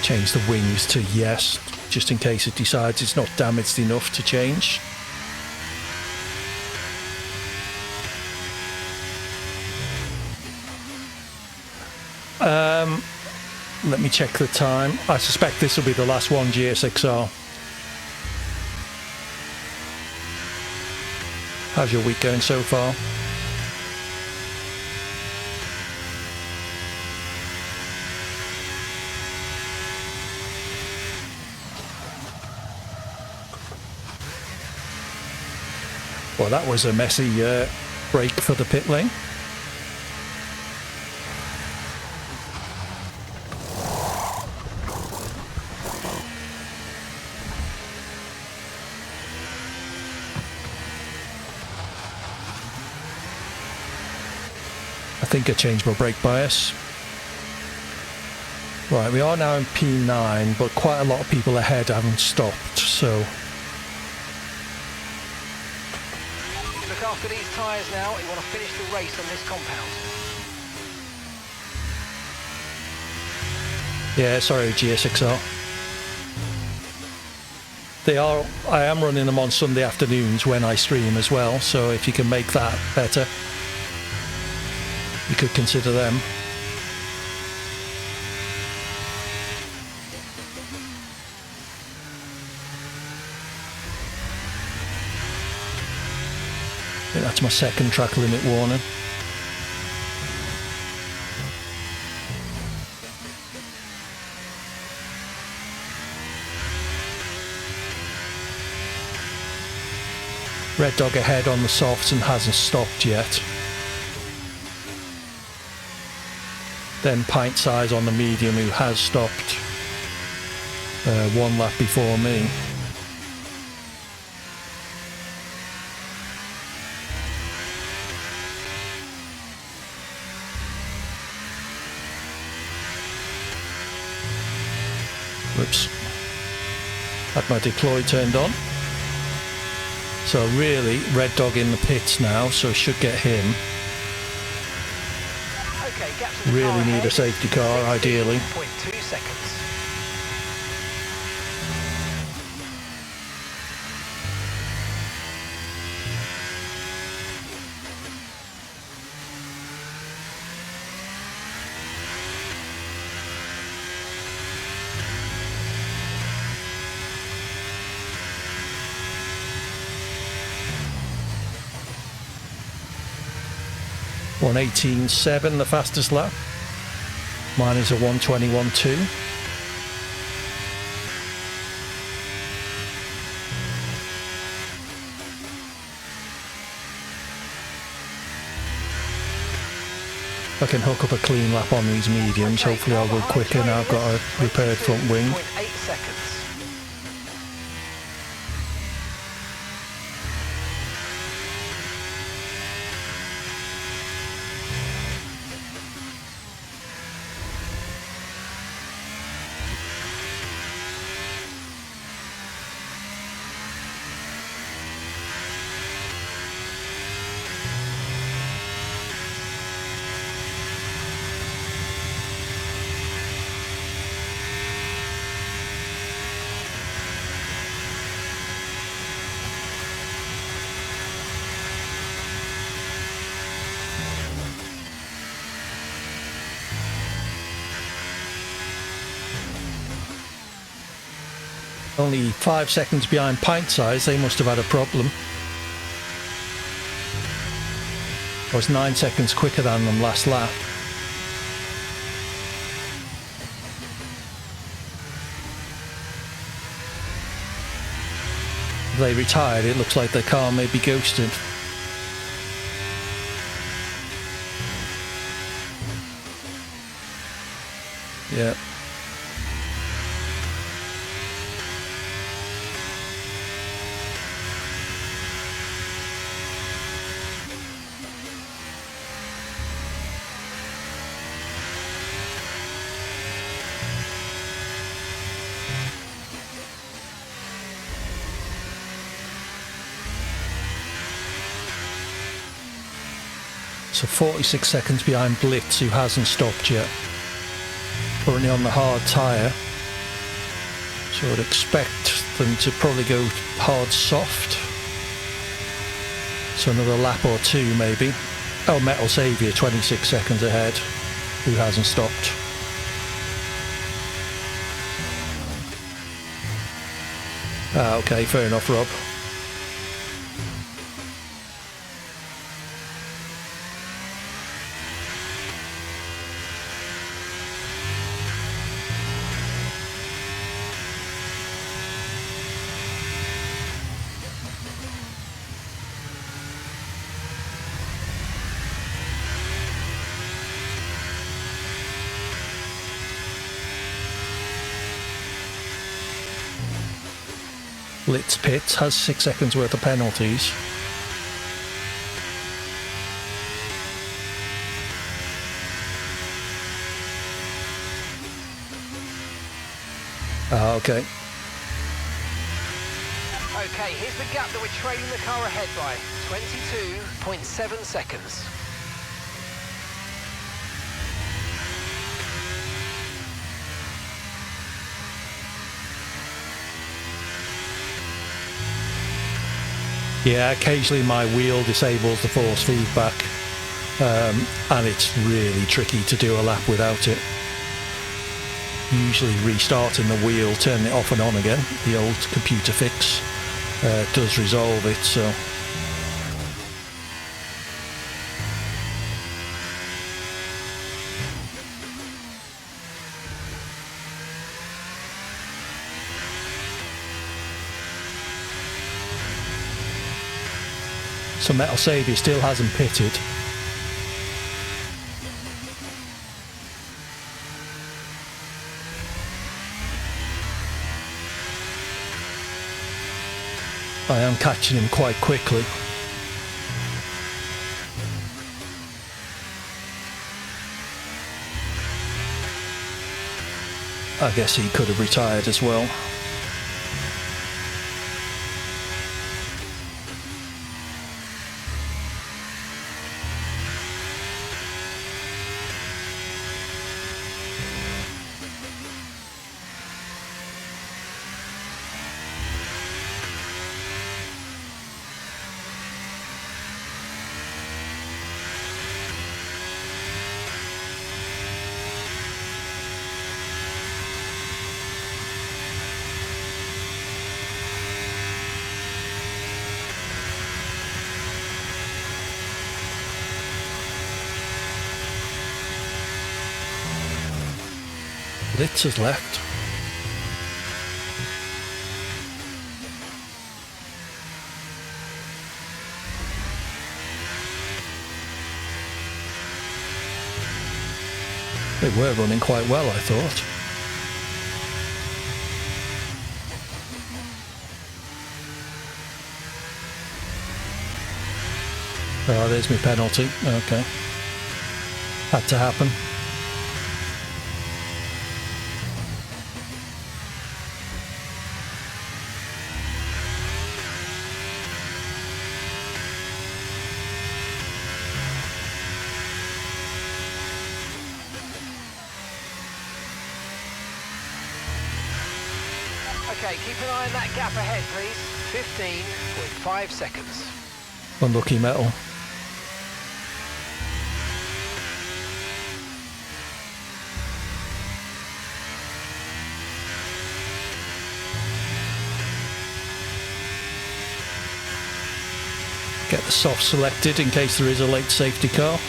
Change the wings to yes, just in case it decides it's not damaged enough to change. Let me check the time. I suspect this will be the last one, GSXR. How's your week going so far? Well, that was a messy break for the pit lane. I think I changed my brake bias. Right, we are now in P9, but quite a lot of people ahead haven't stopped, so... Look after these tyres now, you want to finish the race on this compound. Yeah, sorry, GSXR. I am running them on Sunday afternoons when I stream as well, so if you can make that better, you could consider them. I think that's my second track limit warning. Red Dog ahead on the softs and hasn't stopped yet. Then Pint Size on the medium, who has stopped one lap before me. Whoops. Had my deploy turned on. So really, Red Dog in the pits now, so should get him. Okay, really need a safety car, ideally. 0.2 seconds. 1:18.7 the fastest lap. Mine is a 1:21.2. If I can hook up a clean lap on these mediums, hopefully I'll go quicker now I've got a repaired front wing. 8 seconds. Only 5 seconds behind pint size, they must have had a problem. I was 9 seconds quicker than them last lap. If they retired, it looks like their car may be ghosted. Yeah. So 46 seconds behind Blitz, who hasn't stopped yet. Currently on the hard tyre. So I'd expect them to probably go hard soft. So another lap or two maybe. Oh, Metal Saviour 26 seconds ahead, who hasn't stopped. Ah, okay, fair enough, Rob. Blitz Pits has 6 seconds worth of penalties. Ah, okay. Okay, here's the gap that we're trailing the car ahead by. 22.7 seconds. Yeah, occasionally my wheel disables the force feedback, and it's really tricky to do a lap without it. Usually restarting the wheel, turning it off and on again, the old computer fix, does resolve it, so... So Metal Saviour still hasn't pitted. I am catching him quite quickly. I guess he could have retired as well. Litz has left. They were running quite well, I thought. Oh, there's my penalty. Okay. Had to happen. Okay, keep an eye on that gap ahead, please. 15.5 seconds. Unlucky metal. Get the soft selected in case there is a late safety car.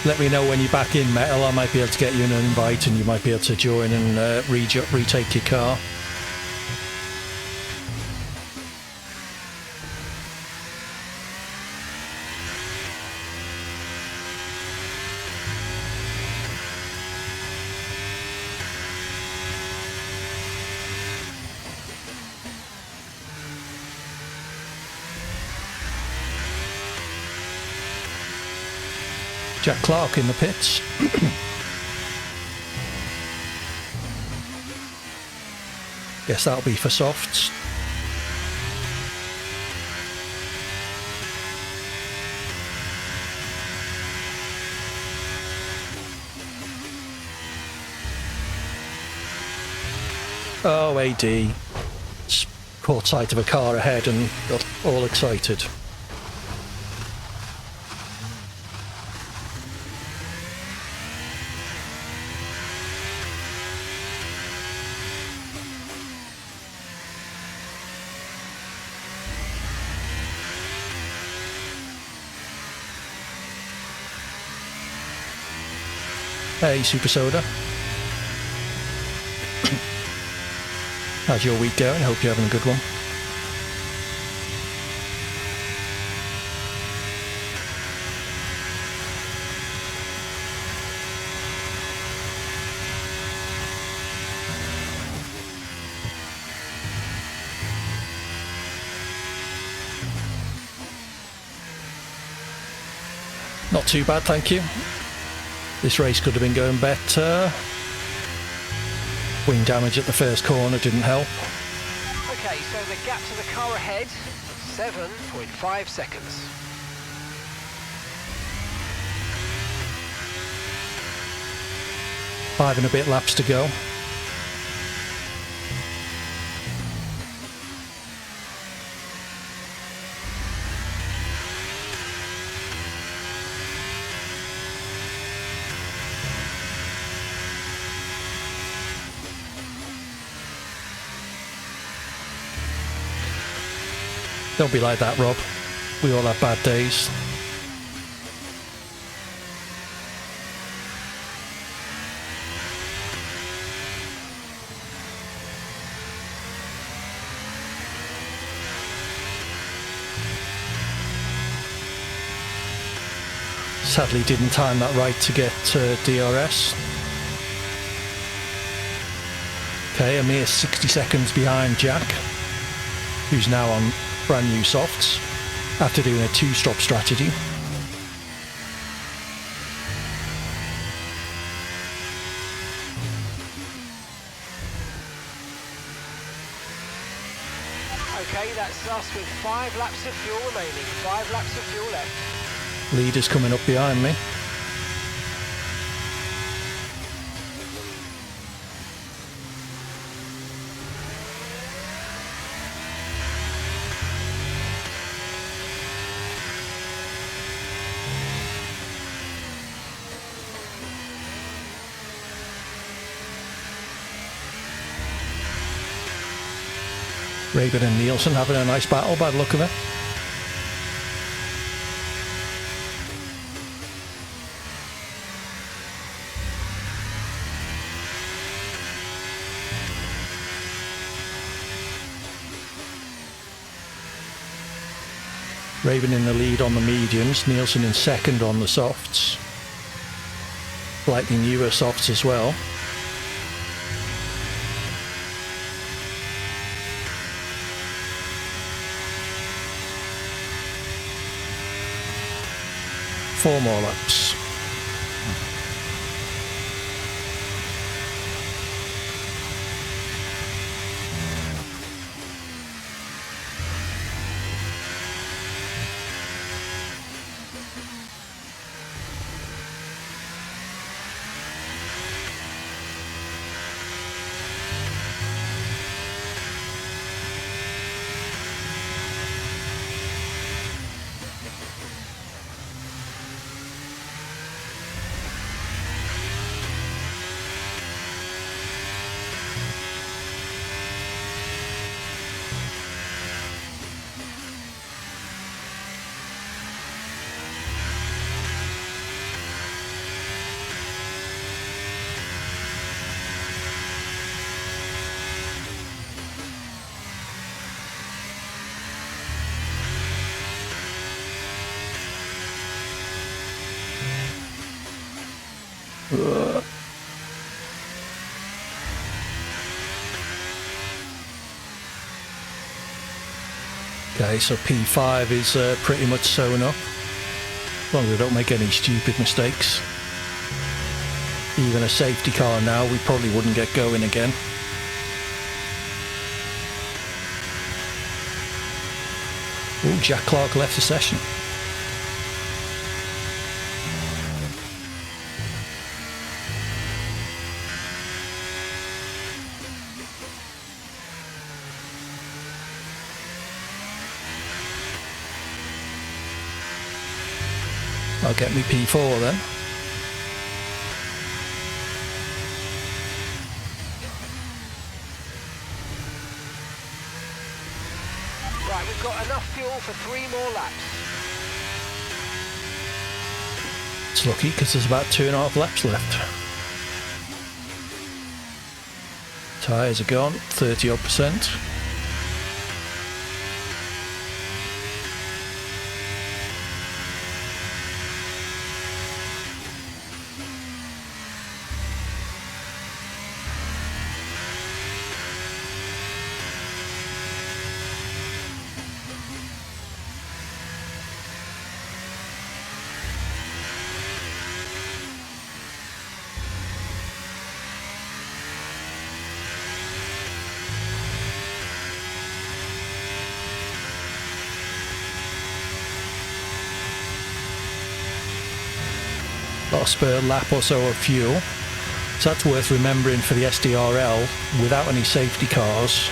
Let me know when you're back in, Metal. I might be able to get you an invite and you might be able to join and retake your car. Jack Clark in the pits. Guess that'll be for softs. Oh, AD. Caught sight of a car ahead and got all excited. Hey, Super Soda. How's your week going? Hope you're having a good one. Not too bad, thank you. This race could have been going better. Wing damage at the first corner didn't help. Okay, so the gap to the car ahead, 7.5 seconds. Five and a bit laps to go. Don't be like that, Rob. We all have bad days. Sadly didn't time that right to get DRS. Okay, a mere 60 seconds behind Jack, who's now on brand new softs after doing a two-stop strategy. Okay, that's us with 5 laps of fuel remaining. 5 laps of fuel left. Leader's coming up behind me. Raven and Nielsen having a nice battle by the look of it. Raven in the lead on the mediums, Nielsen in second on the softs. Slightly newer softs as well. Four more laps. Okay, so P5 is pretty much sewn up, as long as I don't make any stupid mistakes. Even a safety car now, we probably wouldn't get going again. Oh, Jack Clark left the session. I'll get me P4 then. Right, we've got enough fuel for 3 more laps. It's lucky because there's about 2.5 laps left. Tyres are gone, 30-odd%. Got a spare lap or so of fuel, so that's worth remembering for the SDRL. Without any safety cars,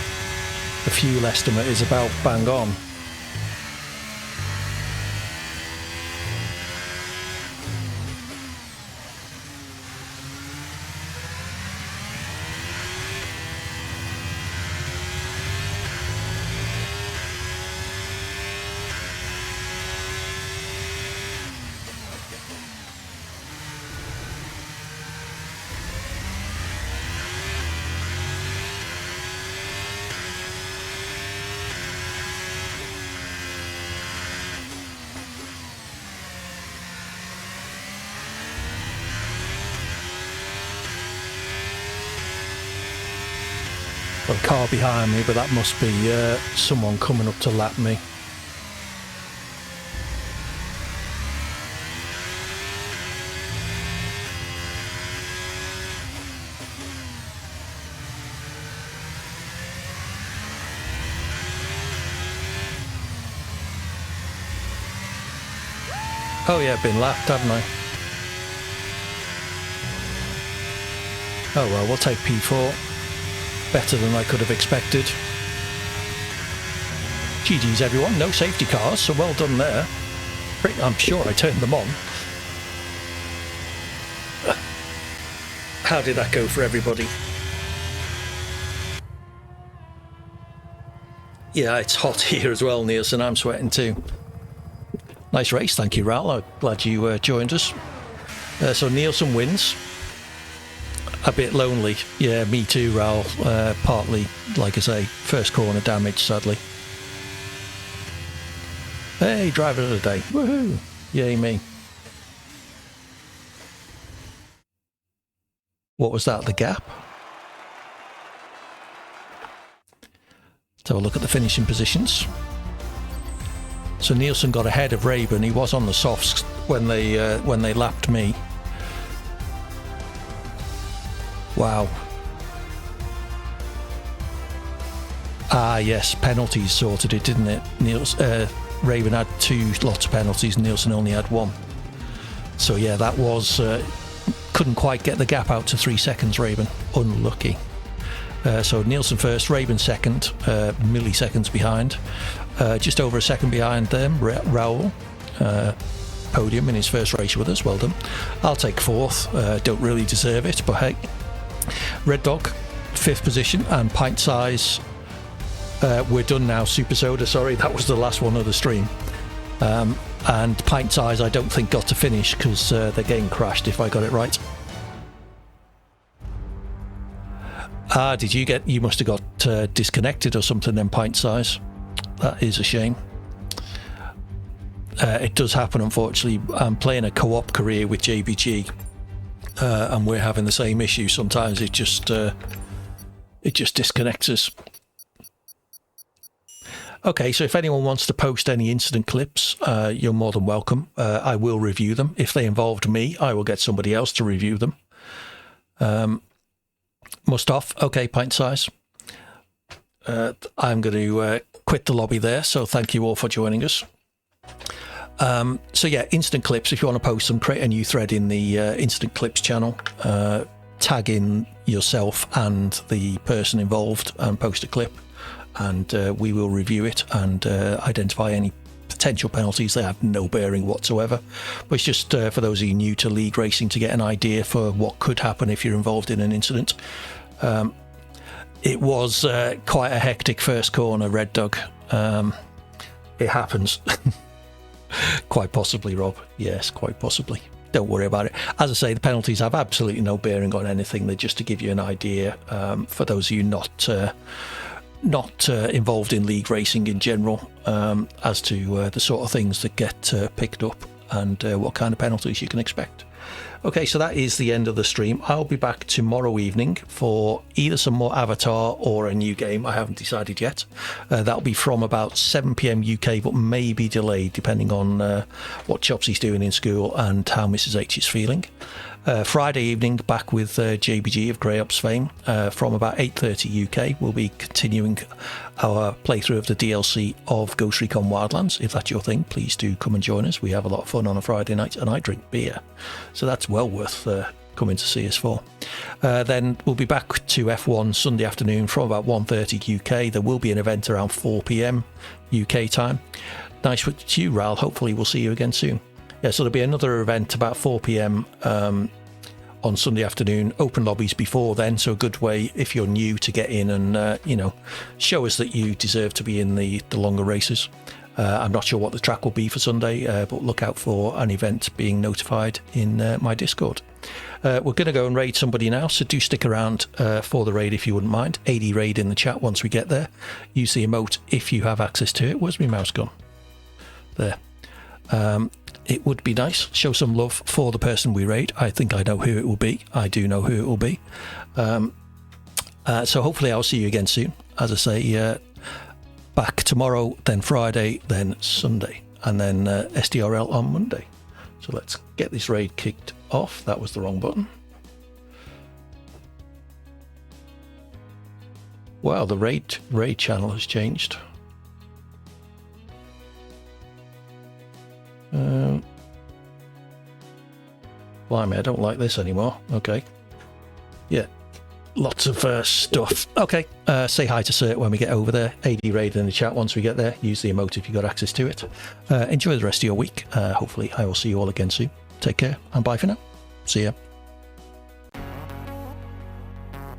the fuel estimate is about bang on. Got a car behind me, but that must be someone coming up to lap me. Oh yeah, been lapped, haven't I? Oh well, we'll take P4. Better than I could have expected. GG's everyone, no safety cars, so well done there. I'm sure I turned them on. How did that go for everybody? Yeah, it's hot here as well, Nielsen. I'm sweating too. Nice race, thank you, Ral. I'm glad you joined us. So Nielsen wins. A bit lonely. Yeah, me too, Ral. Partly, like I say, first corner damage, sadly. Hey, driver of the day. Woohoo. Yay me. What was that, the gap? Let's have a look at the finishing positions. So Nielsen got ahead of Rayburn. He was on the softs when they lapped me. Wow. Ah, yes, penalties sorted it, didn't it? Rayburn had 2 lots of penalties, Nielsen only had 1. So yeah, that was couldn't quite get the gap out to 3 seconds. Rayburn, unlucky. So Nielsen first, Rayburn second, milliseconds behind. Just over a second behind them, Raoul. Podium in his first race with us, well done. I'll take 4th, don't really deserve it, but hey. Red Dog, 5th position, and Pint Size. We're done now, Super Soda, sorry, that was the last one of the stream. And Pint Size I don't think got to finish because the game crashed, if I got it right. Ah, you must have got disconnected or something then, Pint Size. That is a shame. It does happen, unfortunately. I'm playing a co-op career with JBG, and we're having the same issue. Sometimes it just disconnects us. Okay, so if anyone wants to post any incident clips, you're more than welcome. I will review them. If they involved me, I will get somebody else to review them. Must off. Okay, Pint Size. I'm going to quit the lobby there, so thank you all for joining us. So yeah, instant clips, if you want to post them, create a new thread in the instant clips channel, tag in yourself and the person involved and post a clip, and we will review it and identify any potential penalties. They have no bearing whatsoever, but it's just for those of you new to league racing to get an idea for what could happen if you're involved in an incident. It was quite a hectic first corner, Red Dog. It happens. Quite possibly, Rob. Yes, quite possibly. Don't worry about it. As I say, the penalties have absolutely no bearing on anything. They're just to give you an idea for those of you not involved in league racing in general, as to the sort of things that get picked up and what kind of penalties you can expect. Okay, so that is the end of the stream. I'll be back tomorrow evening for either some more Avatar or a new game. I haven't decided yet. That'll be from about 7 PM UK, but may be delayed depending on what Chopsy's doing in school and how Mrs H is feeling. Friday evening, back with JBG of Grey Ops fame from about 8:30 UK. We'll be continuing our playthrough of the DLC of Ghost Recon Wildlands. If that's your thing, please do come and join us. We have a lot of fun on a Friday night, and I drink beer, so that's well worth coming to see us for. Then we'll be back to F1 Sunday afternoon from about 1:30 UK. There will be an event around 4 PM UK time. Nice to you, Ral. Hopefully we'll see you again soon. Yeah, so there'll be another event about 4 PM on Sunday afternoon. Open lobbies before then, so a good way if you're new to get in and show us that you deserve to be in the longer races. I'm not sure what the track will be for Sunday, but look out for an event being notified in my Discord. We're going to go and raid somebody now, so do stick around for the raid if you wouldn't mind. AD raid in the chat once we get there. Use the emote if you have access to it. Where's my mouse gone? There. It would be nice. Show some love for the person we raid. I think I know who it will be. I do know who it will be. So hopefully I'll see you again soon. As I say, back tomorrow, then Friday, then Sunday, and then SDRL on Monday. So let's get this raid kicked off. That was the wrong button. Wow, the raid channel has changed. Blimey, I don't like this anymore. Okay. Yeah. Lots of stuff. Okay. Say hi to Cert when we get over there. AD raid in the chat once we get there. Use the emote if you've got access to it. Enjoy the rest of your week. Hopefully I will see you all again soon. Take care and bye for now. See ya.